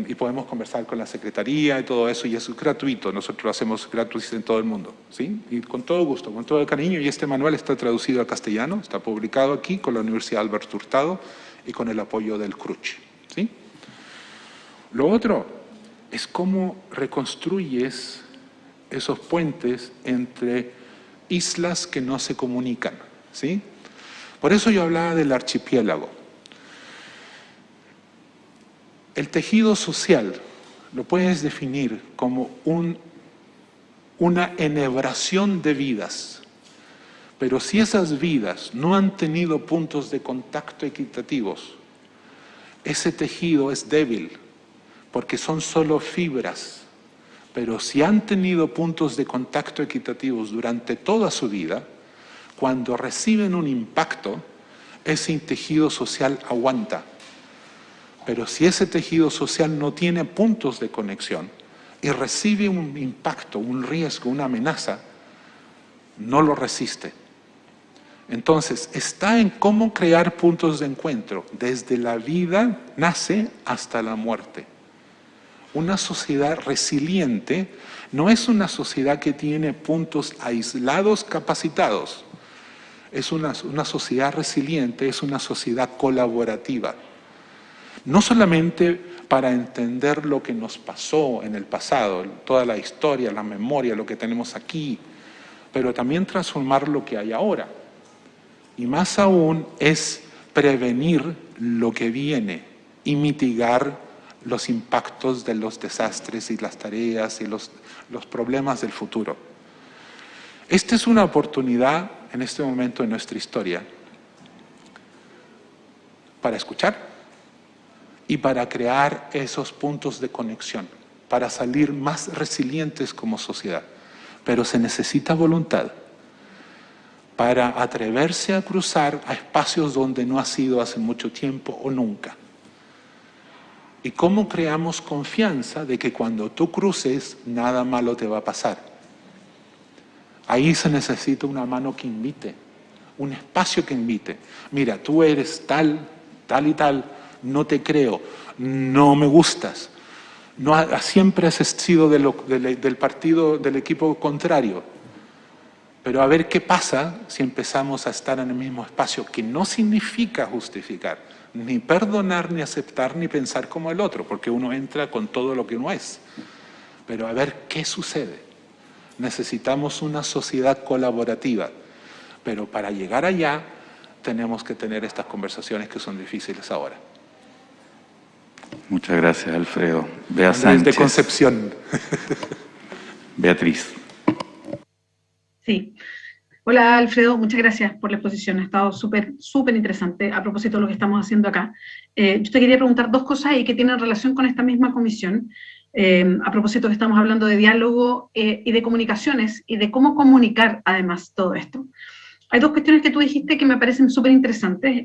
Y podemos conversar con la Secretaría y todo eso, y eso es gratuito, nosotros lo hacemos gratuito en todo el mundo, ¿sí? Y con todo gusto, con todo el cariño, y este manual está traducido al castellano, está publicado aquí con la Universidad Alberto Hurtado y con el apoyo del CRUCH, ¿sí? Lo otro es cómo reconstruyes esos puentes entre islas que no se comunican, ¿sí? Por eso yo hablaba del archipiélago. El tejido social lo puedes definir como una enhebración de vidas, pero si esas vidas no han tenido puntos de contacto equitativos, ese tejido es débil, porque son solo fibras, pero si han tenido puntos de contacto equitativos durante toda su vida, cuando reciben un impacto, ese tejido social aguanta. Pero si ese tejido social no tiene puntos de conexión y recibe un impacto, un riesgo, una amenaza, no lo resiste. Entonces, está en cómo crear puntos de encuentro. Desde la vida nace hasta la muerte. Una sociedad resiliente no es una sociedad que tiene puntos aislados capacitados. Es una sociedad resiliente, es una sociedad colaborativa. No solamente para entender lo que nos pasó en el pasado, toda la historia, la memoria, lo que tenemos aquí, pero también transformar lo que hay ahora. Y más aún es prevenir lo que viene y mitigar los impactos de los desastres y las tareas y los problemas del futuro. Esta es una oportunidad en este momento de nuestra historia para escuchar y para crear esos puntos de conexión, para salir más resilientes como sociedad. Pero se necesita voluntad para atreverse a cruzar a espacios donde no ha sido hace mucho tiempo o nunca. Y cómo creamos confianza de que cuando tú cruces, nada malo te va a pasar. Ahí se necesita una mano que invite, un espacio que invite. Mira, tú eres tal, tal y tal, no te creo, no me gustas, Siempre has sido del partido, del equipo contrario. Pero a ver qué pasa si empezamos a estar en el mismo espacio, que no significa justificar, ni perdonar, ni aceptar, ni pensar como el otro, porque uno entra con todo lo que uno es. Pero a ver qué sucede. Necesitamos una sociedad colaborativa, pero para llegar allá tenemos que tener estas conversaciones que son difíciles ahora. Muchas gracias, Alfredo. Bea Andrés Sánchez. de Concepción. Beatriz. Sí. Hola, Alfredo, muchas gracias por la exposición. Ha estado súper interesante a propósito de lo que estamos haciendo acá. Yo te quería preguntar dos cosas y que tienen relación con esta misma comisión. A propósito que estamos hablando de diálogo y de comunicaciones y de cómo comunicar además todo esto. Hay dos cuestiones que tú dijiste que me parecen súper interesantes.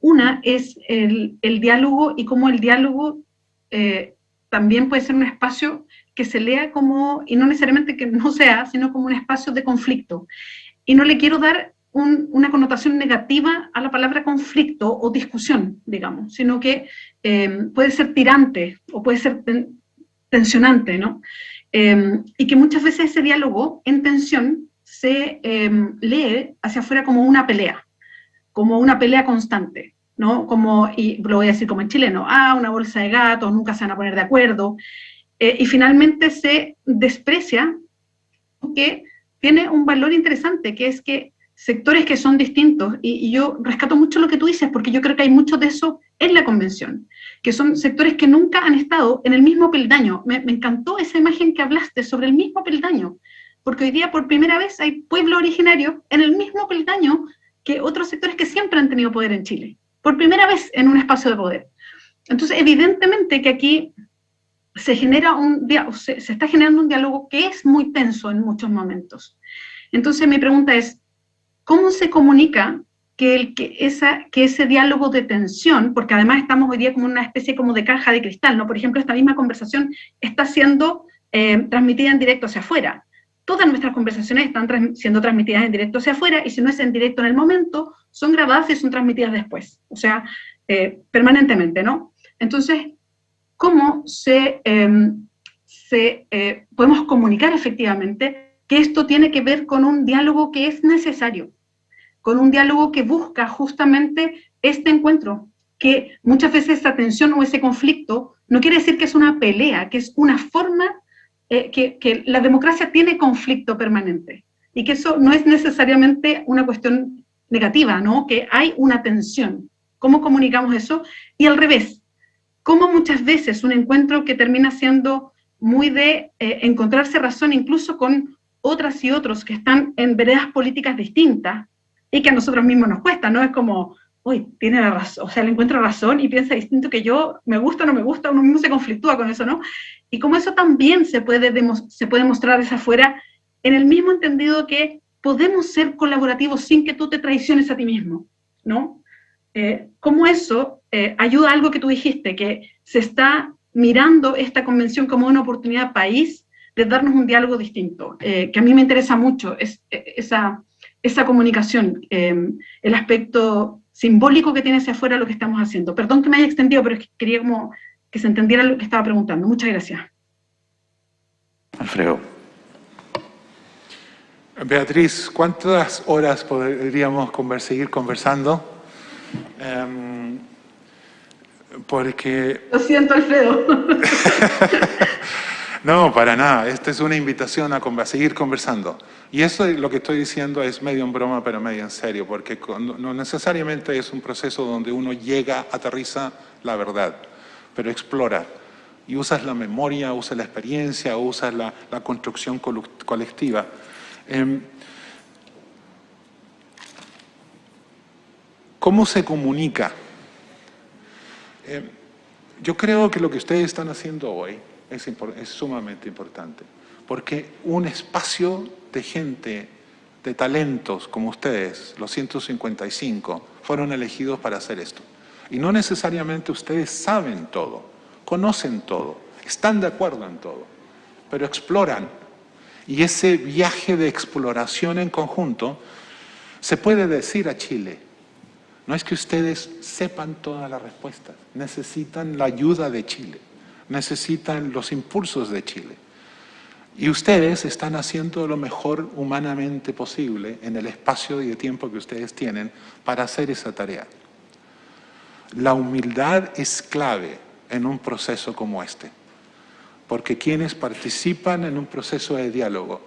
Una es el diálogo y cómo el diálogo también puede ser un espacio que se lea como, y no necesariamente que no sea, sino como un espacio de conflicto. Y no le quiero dar una connotación negativa a la palabra conflicto o discusión, digamos, sino que puede ser tirante o puede ser tensionante, ¿no? Y que muchas veces ese diálogo en tensión se lee hacia afuera como una pelea constante, ¿no? Como, y lo voy a decir como en chileno, una bolsa de gatos, nunca se van a poner de acuerdo, y finalmente se desprecia que tiene un valor interesante, que es que sectores que son distintos, y yo rescato mucho lo que tú dices, porque yo creo que hay mucho de eso en la convención, que son sectores que nunca han estado en el mismo peldaño. Me encantó esa imagen que hablaste sobre el mismo peldaño, porque hoy día por primera vez hay pueblo originario en el mismo peldaño que otros sectores que siempre han tenido poder en Chile, por primera vez en un espacio de poder. Entonces, evidentemente que aquí se está generando un diálogo que es muy tenso en muchos momentos. Entonces, mi pregunta es, ¿cómo se comunica que ese diálogo de tensión, porque además estamos hoy día como una especie como de caja de cristal, ¿no? Por ejemplo, esta misma conversación está siendo transmitida en directo hacia afuera. Todas nuestras conversaciones están siendo transmitidas en directo hacia afuera, y si no es en directo en el momento, son grabadas y son transmitidas después, o sea, permanentemente, ¿no? Entonces, ¿cómo podemos comunicar efectivamente que esto tiene que ver con un diálogo que es necesario, con un diálogo que busca justamente este encuentro, que muchas veces esa tensión o ese conflicto no quiere decir que es una pelea, que es una forma, que la democracia tiene conflicto permanente, y que eso no es necesariamente una cuestión negativa, ¿no? Que hay una tensión. ¿Cómo comunicamos eso? Y al revés, cómo muchas veces un encuentro que termina siendo muy de encontrarse razón incluso con otras y otros que están en veredas políticas distintas y que a nosotros mismos nos cuesta, ¿no? Es como, uy, tiene la razón, o sea, le encuentro razón y piensa distinto que yo, me gusta o no me gusta, uno mismo se conflictúa con eso, ¿no? Y cómo eso también se puede mostrar desde afuera, en el mismo entendido que podemos ser colaborativos sin que tú te traiciones a ti mismo, ¿no? Cómo eso ayuda a algo que tú dijiste, que se está mirando esta convención como una oportunidad país de darnos un diálogo distinto, que a mí me interesa mucho, esa comunicación, el aspecto simbólico que tiene hacia afuera lo que estamos haciendo. Perdón que me haya extendido, pero es que quería como que se entendiera lo que estaba preguntando. Muchas gracias. Alfredo. Beatriz, ¿cuántas horas podríamos seguir conversando? Porque... Lo siento, Alfredo. No, para nada. Esta es una invitación a seguir conversando. Y eso lo que estoy diciendo es medio en broma, pero medio en serio, porque no necesariamente es un proceso donde uno llega, aterriza la verdad, pero explora. Y usas la memoria, usas la experiencia, usas la construcción colectiva. ¿Cómo se comunica? Yo creo que lo que ustedes están haciendo hoy es sumamente importante, porque un espacio de gente, de talentos como ustedes, los 155, fueron elegidos para hacer esto. Y no necesariamente ustedes saben todo, conocen todo, están de acuerdo en todo, pero exploran. Y ese viaje de exploración en conjunto se puede decir a Chile. No es que ustedes sepan todas las respuestas, necesitan la ayuda de Chile. necesitan los impulsos de Chile. Y ustedes están haciendo lo mejor humanamente posible en el espacio y de tiempo que ustedes tienen para hacer esa tarea. La humildad es clave en un proceso como este, porque quienes participan en un proceso de diálogo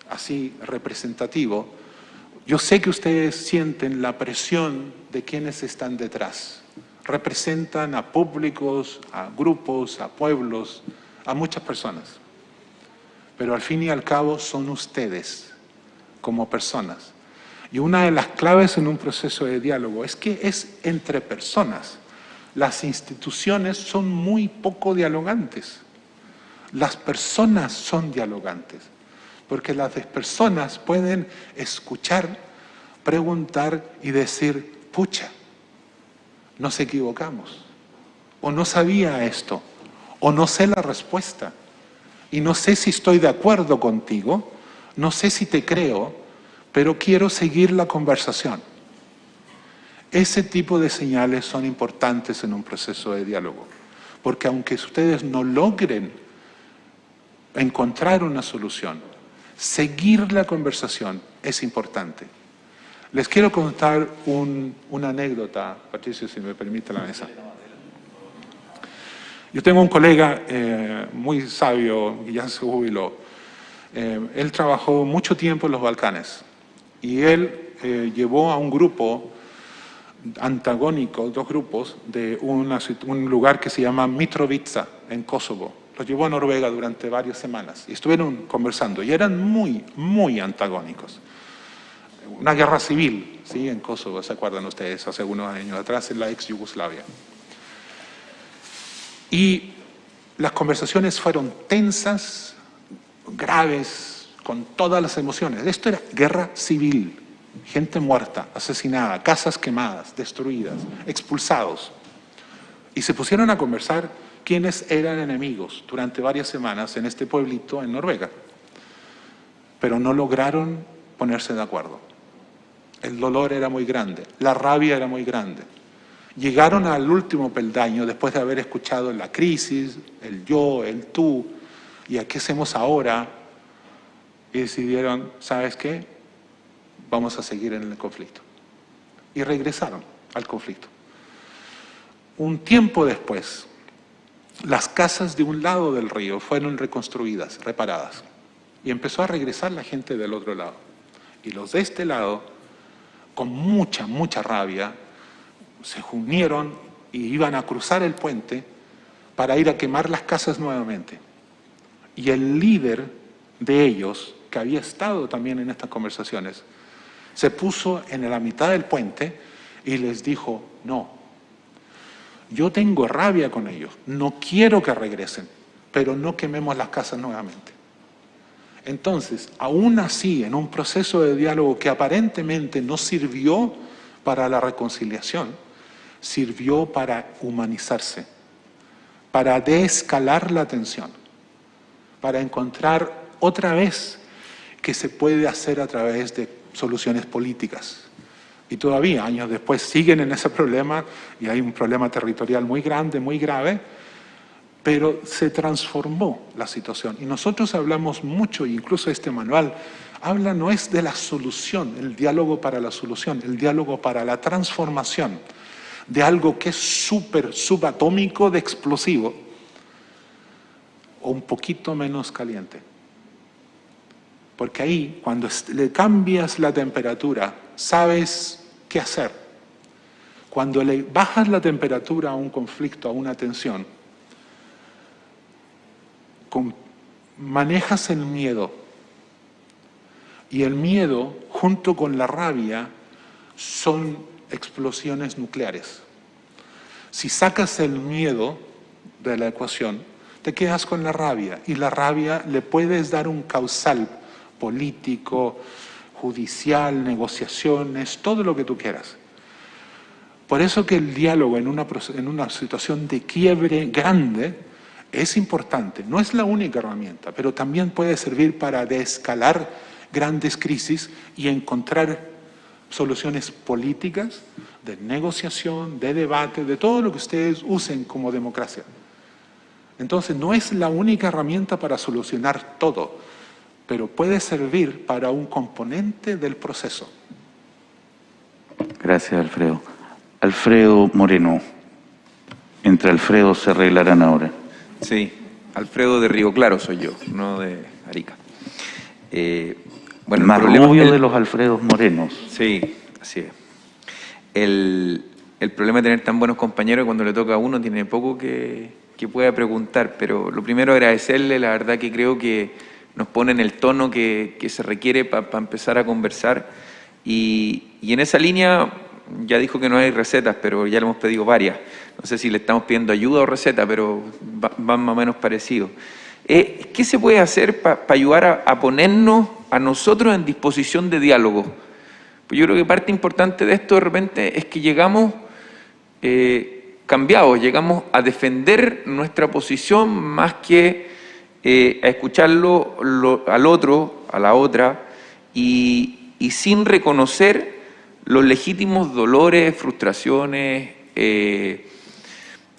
así representativo, yo sé que ustedes sienten la presión de quienes están detrás. Representan a públicos, a grupos, a pueblos, a muchas personas. Pero al fin y al cabo son ustedes como personas. Y una de las claves en un proceso de diálogo es que es entre personas. Las instituciones son muy poco dialogantes. Las personas son dialogantes, porque las personas pueden escuchar, preguntar y decir, pucha, nos equivocamos, o no sabía esto, o no sé la respuesta, y no sé si estoy de acuerdo contigo, no sé si te creo, pero quiero seguir la conversación. Ese tipo de señales son importantes en un proceso de diálogo, porque aunque ustedes no logren encontrar una solución, seguir la conversación es importante. Les quiero contar una anécdota, Patricio, si me permite la mesa. Yo tengo un colega muy sabio, que ya se jubiló. Él trabajó mucho tiempo en los Balcanes y él llevó a un grupo antagónico, dos grupos, de un lugar que se llama Mitrovica, en Kosovo. Los llevó a Noruega durante varias semanas y estuvieron conversando y eran muy, muy antagónicos. Una guerra civil, ¿sí? En Kosovo, ¿se acuerdan ustedes? Hace unos años atrás, en la ex Yugoslavia. Y las conversaciones fueron tensas, graves, con todas las emociones. Esto era guerra civil, gente muerta, asesinada, casas quemadas, destruidas, expulsados. Y se pusieron a conversar quiénes eran enemigos durante varias semanas en este pueblito en Noruega. Pero no lograron ponerse de acuerdo. El dolor era muy grande, la rabia era muy grande. Llegaron al último peldaño después de haber escuchado la crisis, el yo, el tú, y a qué hacemos ahora, y decidieron, ¿sabes qué? Vamos a seguir en el conflicto. Y regresaron al conflicto. Un tiempo después, las casas de un lado del río fueron reconstruidas, reparadas, y empezó a regresar la gente del otro lado. Y los de este lado, con mucha, mucha rabia, se unieron y iban a cruzar el puente para ir a quemar las casas nuevamente. Y el líder de ellos, que había estado también en estas conversaciones, se puso en la mitad del puente y les dijo, no, yo tengo rabia con ellos, no quiero que regresen, pero no quememos las casas nuevamente. Entonces, aún así, en un proceso de diálogo que aparentemente no sirvió para la reconciliación, sirvió para humanizarse, para desescalar la tensión, para encontrar otra vez que se puede hacer a través de soluciones políticas. Y todavía, años después, siguen en ese problema y hay un problema territorial muy grande, muy grave, pero se transformó la situación. Y nosotros hablamos mucho, incluso este manual habla no es de la solución, el diálogo para la solución, el diálogo para la transformación de algo que es súper subatómico de explosivo o un poquito menos caliente. Porque ahí, cuando le cambias la temperatura, sabes qué hacer. Cuando le bajas la temperatura a un conflicto, a una tensión, manejas el miedo. Y el miedo, junto con la rabia, son explosiones nucleares. Si sacas el miedo de la ecuación, te quedas con la rabia. Y la rabia le puedes dar un causal político, judicial, negociaciones, todo lo que tú quieras. Por eso que el diálogo en una situación de quiebre grande es importante. No es la única herramienta, pero también puede servir para desescalar grandes crisis y encontrar soluciones políticas, de negociación, de debate, de todo lo que ustedes usen como democracia. Entonces no es la única herramienta para solucionar todo, pero puede servir para un componente del proceso. Gracias, Alfredo. Alfredo Moreno. Entre Alfredo se arreglarán ahora. Sí, Alfredo de Río Claro soy yo, no de Arica. Bueno, el más rubio de los Alfredos Morenos. Sí, así es. El problema de tener tan buenos compañeros, cuando le toca a uno tiene poco que pueda preguntar, pero lo primero agradecerle, la verdad que creo que nos pone en el tono que se requiere para empezar a conversar, y en esa línea ya dijo que no hay recetas, pero ya le hemos pedido varias. No sé si le estamos pidiendo ayuda o receta, pero van más o menos parecidos. ¿Qué se puede hacer para ayudar a ponernos a nosotros en disposición de diálogo? Pues yo creo que parte importante de esto de repente es que llegamos cambiados, llegamos a defender nuestra posición más que a escucharlo al otro, a la otra, y sin reconocer los legítimos dolores, frustraciones,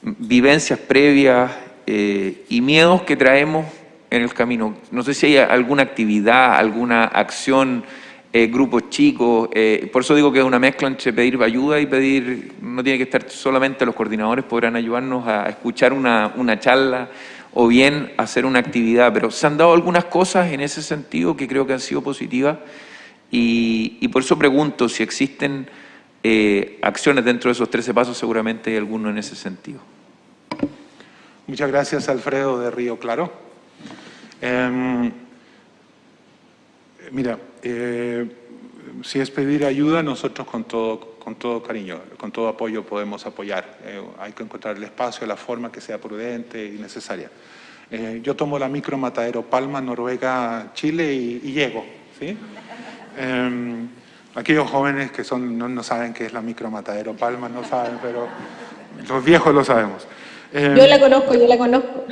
vivencias previas y miedos que traemos en el camino. No sé si hay alguna actividad, alguna acción, grupos chicos, por eso digo que es una mezcla entre pedir ayuda y pedir, no tiene que estar solamente los coordinadores, podrán ayudarnos a escuchar una charla o bien hacer una actividad, pero se han dado algunas cosas en ese sentido que creo que han sido positivas, y por eso pregunto si existen acciones dentro de esos 13 pasos, seguramente hay alguno en ese sentido. Muchas gracias, Alfredo de Río Claro. Mira, si es pedir ayuda, nosotros con todo cariño, con todo apoyo podemos apoyar. Hay que encontrar el espacio, la forma que sea prudente y necesaria. Yo tomo la micro Matadero Palma, Noruega, Chile y llego, ¿sí? Aquellos jóvenes que no saben qué es la micro Matadero Palma, no saben, pero los viejos lo sabemos. Yo la conozco.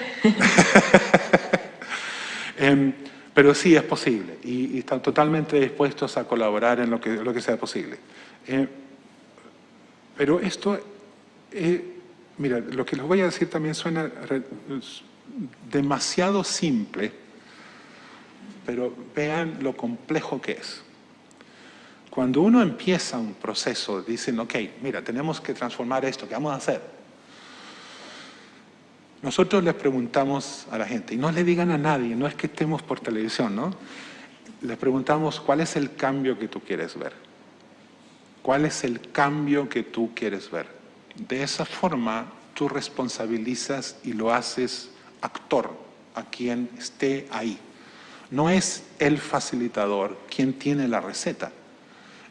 Pero sí es posible y están totalmente dispuestos a colaborar en lo que sea posible. Pero esto, mira, lo que les voy a decir también suena demasiado simple, pero vean lo complejo que es. Cuando uno empieza un proceso, dicen, ok, mira, tenemos que transformar esto, ¿qué vamos a hacer? Nosotros les preguntamos a la gente, y no le digan a nadie, no es que estemos por televisión, ¿no? Les preguntamos, ¿cuál es el cambio que tú quieres ver? ¿Cuál es el cambio que tú quieres ver? De esa forma, tú responsabilizas y lo haces actor a quien esté ahí. No es el facilitador quien tiene la receta,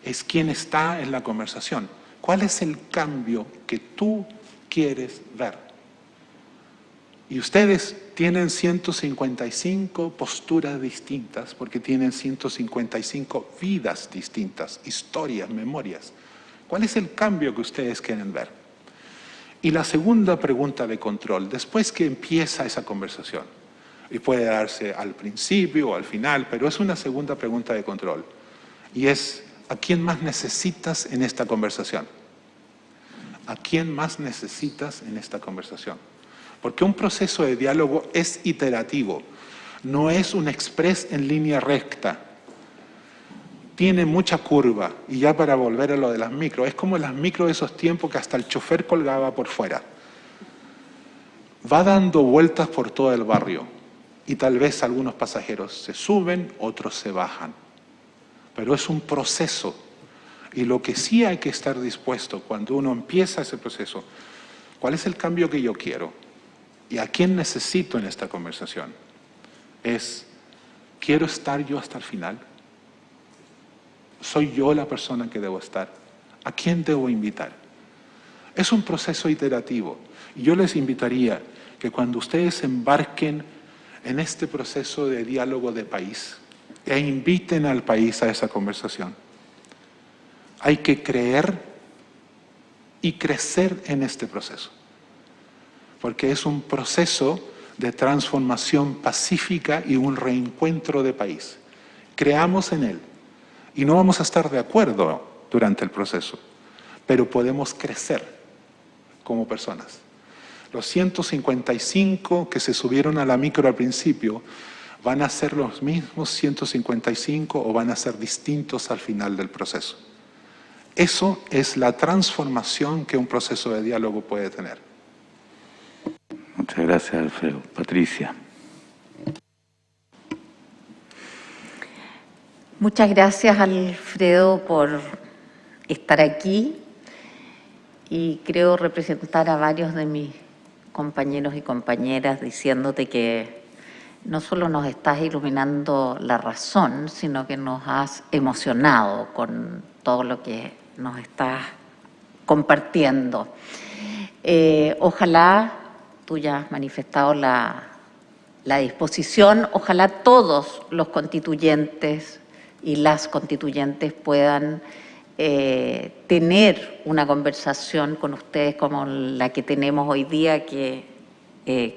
es quien está en la conversación. ¿Cuál es el cambio que tú quieres ver? Y ustedes tienen 155 posturas distintas porque tienen 155 vidas distintas, historias, memorias. ¿Cuál es el cambio que ustedes quieren ver? Y la segunda pregunta de control, después que empieza esa conversación, y puede darse al principio o al final, pero es una segunda pregunta de control, y es, ¿a quién más necesitas en esta conversación? ¿A quién más necesitas en esta conversación? Porque un proceso de diálogo es iterativo, no es un express en línea recta. Tiene mucha curva, y ya para volver a lo de las micro, es como las micro de esos tiempos que hasta el chofer colgaba por fuera. Va dando vueltas por todo el barrio, y tal vez algunos pasajeros se suben, otros se bajan. Pero es un proceso, y lo que sí hay que estar dispuesto cuando uno empieza ese proceso, ¿cuál es el cambio que yo quiero? ¿Y a quién necesito en esta conversación? Es, ¿quiero estar yo hasta el final? ¿Soy yo la persona que debo estar? ¿A quién debo invitar? Es un proceso iterativo. Y yo les invitaría que cuando ustedes embarquen en este proceso de diálogo de país, e inviten al país a esa conversación, hay que creer y crecer en este proceso. Porque es un proceso de transformación pacífica y un reencuentro de país. Creamos en él y no vamos a estar de acuerdo durante el proceso, pero podemos crecer como personas. Los 155 que se subieron a la micro al principio, ¿van a ser los mismos 155 o van a ser distintos al final del proceso? Eso es la transformación que un proceso de diálogo puede tener. Muchas gracias, Alfredo. Patricia. Muchas gracias, Alfredo, por estar aquí, y creo representar a varios de mis compañeros y compañeras diciéndote que no solo nos estás iluminando la razón, sino que nos has emocionado con todo lo que nos estás compartiendo. Ojalá, tú ya has manifestado la disposición, ojalá todos los constituyentes y las constituyentes puedan tener una conversación con ustedes como la que tenemos hoy día, que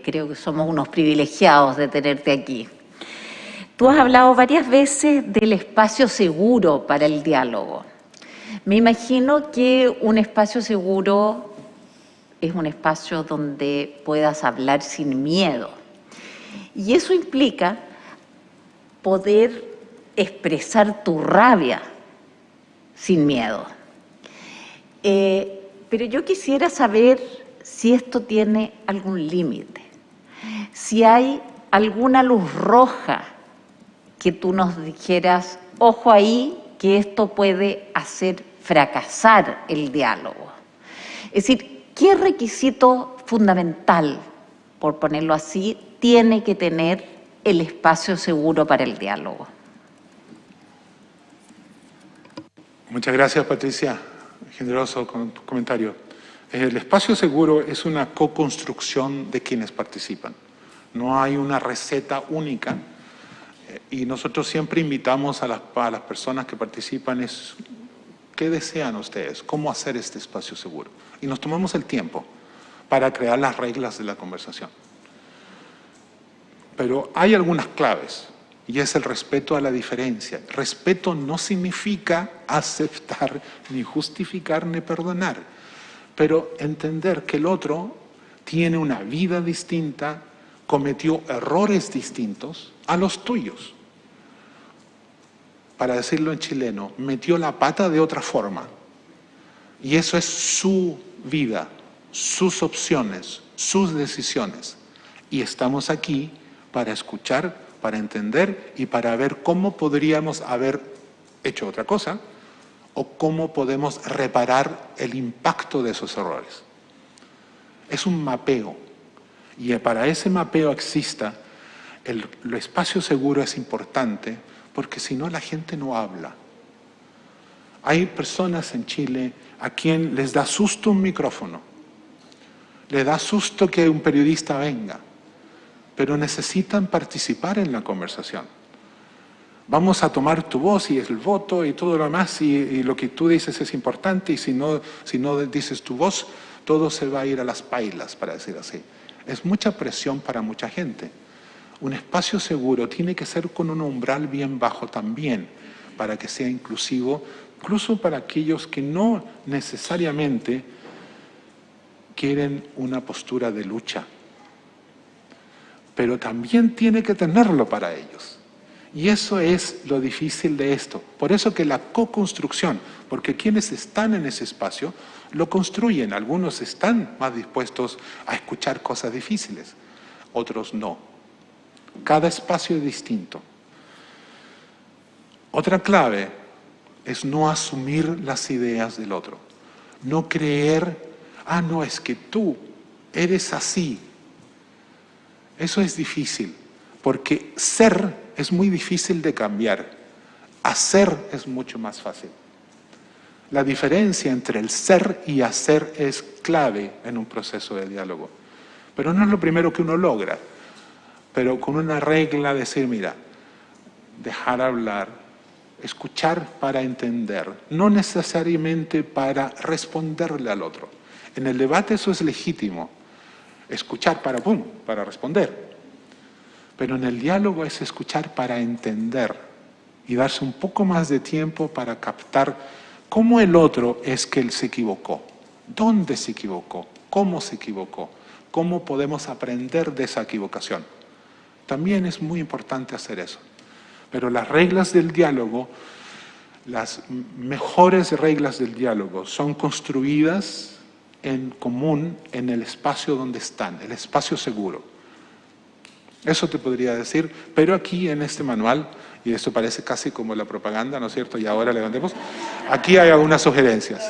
creo que somos unos privilegiados de tenerte aquí. Tú has hablado varias veces del espacio seguro para el diálogo. Me imagino que un espacio seguro es un espacio donde puedas hablar sin miedo. Y eso implica poder expresar tu rabia sin miedo. Pero yo quisiera saber si esto tiene algún límite, si hay alguna luz roja que tú nos dijeras, ojo ahí, que esto puede hacer fracasar el diálogo. Es decir, ¿qué requisito fundamental, por ponerlo así, tiene que tener el espacio seguro para el diálogo? Muchas gracias, Patricia. Generoso con tu comentario. El espacio seguro es una co-construcción de quienes participan. No hay una receta única y nosotros siempre invitamos a las personas que participan ¿qué desean ustedes? ¿Cómo hacer este espacio seguro? Y nos tomamos el tiempo para crear las reglas de la conversación. Pero hay algunas claves. Y es el respeto a la diferencia. Respeto no significa aceptar, ni justificar, ni perdonar, pero entender que el otro tiene una vida distinta, cometió errores distintos a los tuyos. Para decirlo en chileno, metió la pata de otra forma. Y eso es su vida, sus opciones, sus decisiones. Y estamos aquí para escuchar, para entender y para ver cómo podríamos haber hecho otra cosa o cómo podemos reparar el impacto de esos errores. Es un mapeo y para ese mapeo exista, el espacio seguro es importante porque si no la gente no habla. Hay personas en Chile a quien les da susto un micrófono, le da susto que un periodista venga, pero necesitan participar en la conversación. Vamos a tomar tu voz y el voto y todo lo demás y lo que tú dices es importante y si no dices tu voz, todo se va a ir a las pailas, para decir así. Es mucha presión para mucha gente. Un espacio seguro tiene que ser con un umbral bien bajo también, para que sea inclusivo, incluso para aquellos que no necesariamente quieren una postura de lucha. Pero también tiene que tenerlo para ellos. Y eso es lo difícil de esto. Por eso que la co-construcción, porque quienes están en ese espacio lo construyen. Algunos están más dispuestos a escuchar cosas difíciles, otros no. Cada espacio es distinto. Otra clave es no asumir las ideas del otro. No creer, no, es que tú eres así. Eso es difícil, porque ser es muy difícil de cambiar. Hacer es mucho más fácil. La diferencia entre el ser y hacer es clave en un proceso de diálogo. Pero no es lo primero que uno logra. Pero con una regla, decir, mira, dejar hablar, escuchar para entender, no necesariamente para responderle al otro. En el debate eso es legítimo. Escuchar para responder. Pero en el diálogo es escuchar para entender y darse un poco más de tiempo para captar cómo el otro es que él se equivocó, dónde se equivocó, cómo se equivocó, cómo podemos aprender de esa equivocación. También es muy importante hacer eso. Pero las reglas del diálogo, las mejores reglas del diálogo son construidas en común en el espacio donde están, el espacio seguro. Eso te podría decir, pero aquí en este manual, y esto parece casi como la propaganda, ¿no es cierto? Y ahora levantemos, aquí hay algunas sugerencias.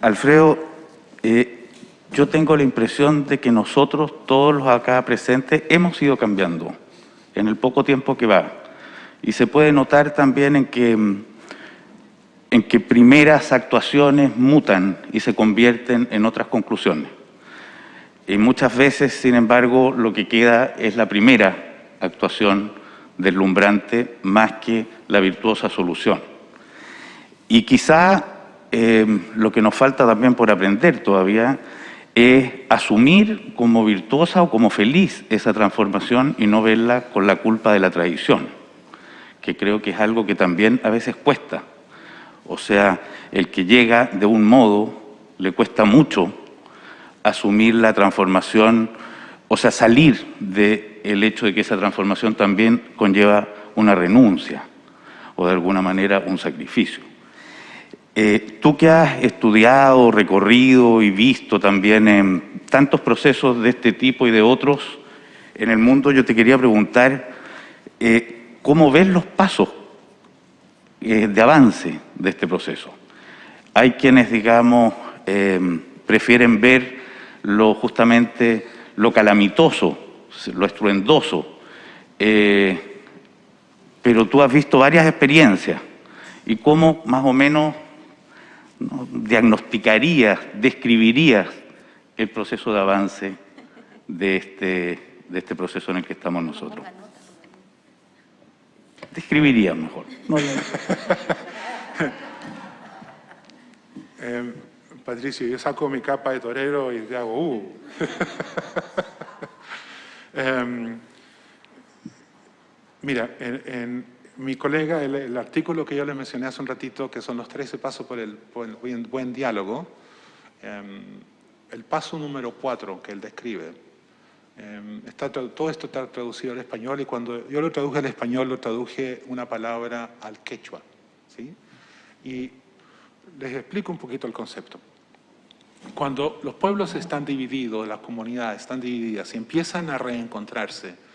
Alfredo, yo tengo la impresión de que nosotros, todos los acá presentes, hemos ido cambiando en el poco tiempo que va. Y se puede notar también en que primeras actuaciones mutan y se convierten en otras conclusiones. Y muchas veces, sin embargo, lo que queda es la primera actuación deslumbrante más que la virtuosa solución. Y quizá lo que nos falta también por aprender todavía es asumir como virtuosa o como feliz esa transformación y no verla con la culpa de la tradición, que creo que es algo que también a veces cuesta. O sea, el que llega de un modo le cuesta mucho asumir la transformación, o sea, salir del hecho de que esa transformación también conlleva una renuncia o de alguna manera un sacrificio. Tú que has estudiado, recorrido y visto también en tantos procesos de este tipo y de otros en el mundo, yo te quería preguntar ¿cómo ves los pasos de avance de este proceso? Hay quienes, digamos, prefieren ver justamente lo calamitoso, lo estruendoso, pero tú has visto varias experiencias y cómo más o menos diagnosticarías, describirías el proceso de avance de este proceso en el que estamos nosotros. Describirías mejor. Patricio, yo saco mi capa de torero y te hago mira, mi colega, el artículo que yo les mencioné hace un ratito, que son los 13 pasos por el buen diálogo, el paso número 4 que él describe, todo esto está traducido al español y cuando yo lo traduje al español, lo traduje una palabra al quechua, ¿sí? Y les explico un poquito el concepto. Cuando los pueblos están divididos, las comunidades están divididas y empiezan a reencontrarse,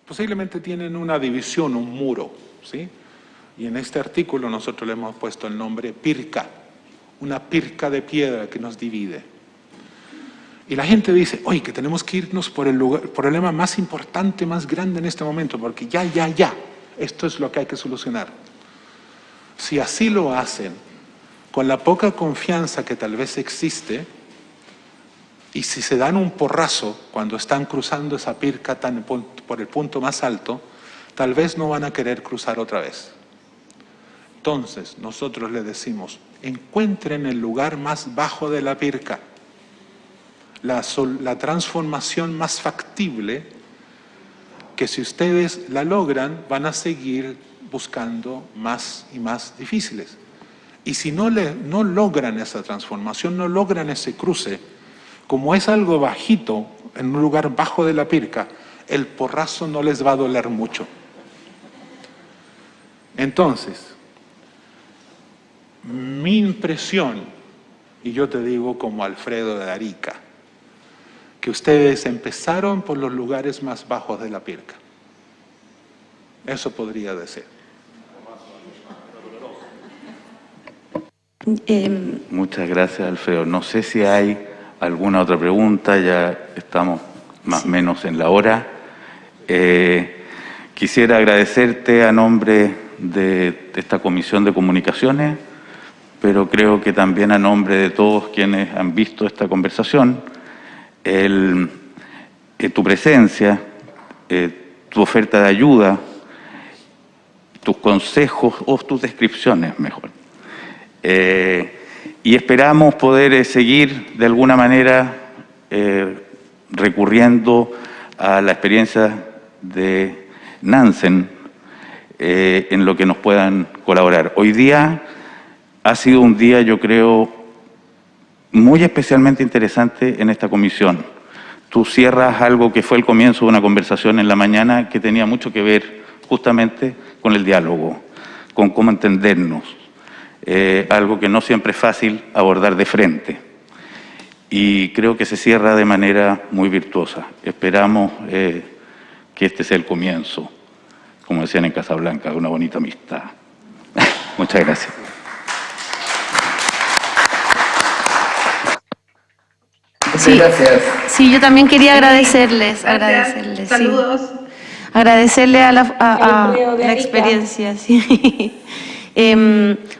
posiblemente tienen una división, un muro, ¿sí? Y en este artículo nosotros le hemos puesto el nombre pirca, una pirca de piedra que nos divide. Y la gente dice, oye, que tenemos que irnos por el problema más importante, más grande en este momento, porque ya, esto es lo que hay que solucionar. Si así lo hacen, con la poca confianza que tal vez existe, y si se dan un porrazo cuando están cruzando esa pirca por el punto más alto, tal vez no van a querer cruzar otra vez. Entonces, nosotros le decimos, encuentren el lugar más bajo de la pirca, la transformación más factible, que si ustedes la logran, van a seguir buscando más y más difíciles. Y si no logran esa transformación, no logran ese cruce, como es algo bajito, en un lugar bajo de la pirca, el porrazo no les va a doler mucho. Entonces, mi impresión, y yo te digo como Alfredo de Arica, que ustedes empezaron por los lugares más bajos de la pirca. Eso podría decir. Muchas gracias, Alfredo. No sé si hay alguna otra pregunta, ya estamos más o menos en la hora. Quisiera agradecerte a nombre de esta Comisión de Comunicaciones, pero creo que también a nombre de todos quienes han visto esta conversación, tu presencia, tu oferta de ayuda, tus consejos o tus descripciones, mejor. Y esperamos poder seguir de alguna manera recurriendo a la experiencia de Nansen en lo que nos puedan colaborar. Hoy día ha sido un día, yo creo, muy especialmente interesante en esta comisión. Tú cierras algo que fue el comienzo de una conversación en la mañana que tenía mucho que ver justamente con el diálogo, con cómo entendernos, algo que no siempre es fácil abordar de frente. Y creo que se cierra de manera muy virtuosa. Esperamos que este sea el comienzo, como decían en Casablanca, de una bonita amistad. Muchas gracias. Sí, Gracias. sí, yo también quería agradecerles, Gracias. sí. Saludos. Agradecerle a Alfredo de la Arica. experiencia, sí.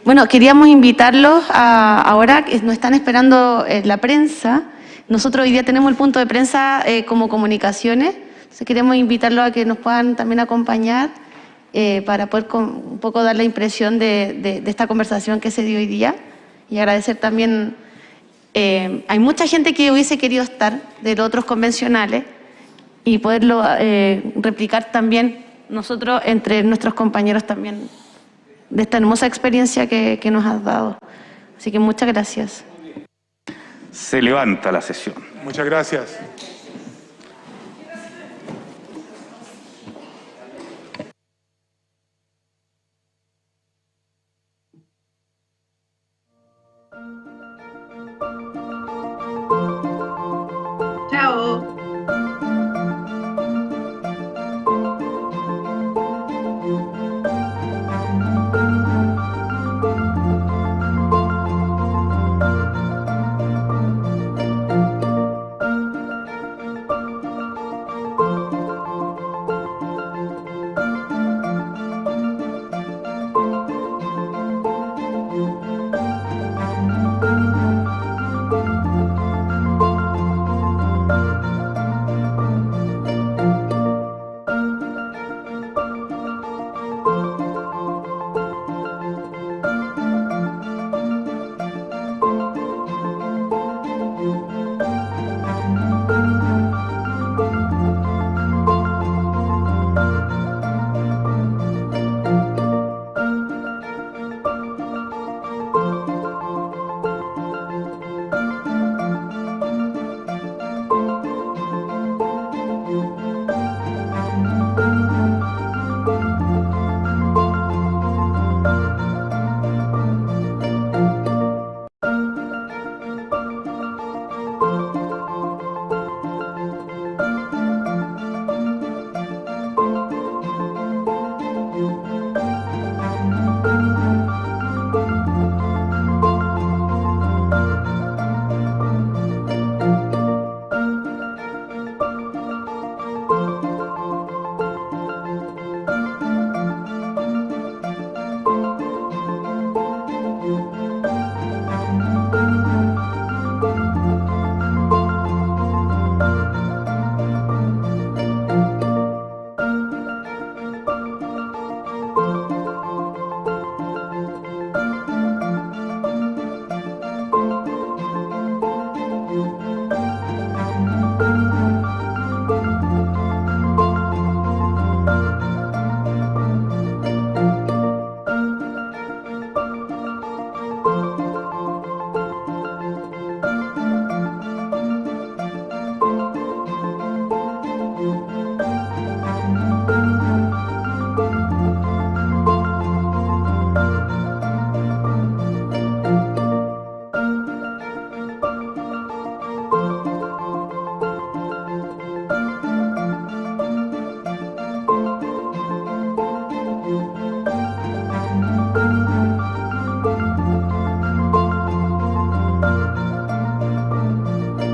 Bueno, queríamos invitarlos ahora, que nos están esperando la prensa. Nosotros hoy día tenemos el punto de prensa como comunicaciones, entonces queremos invitarlos a que nos puedan también acompañar para poder un poco dar la impresión de esta conversación que se dio hoy día y agradecer también. Hay mucha gente que hubiese querido estar de los otros convencionales y poderlo replicar también nosotros entre nuestros compañeros también de esta hermosa experiencia que nos has dado. Así que muchas gracias. Se levanta la sesión. Muchas gracias.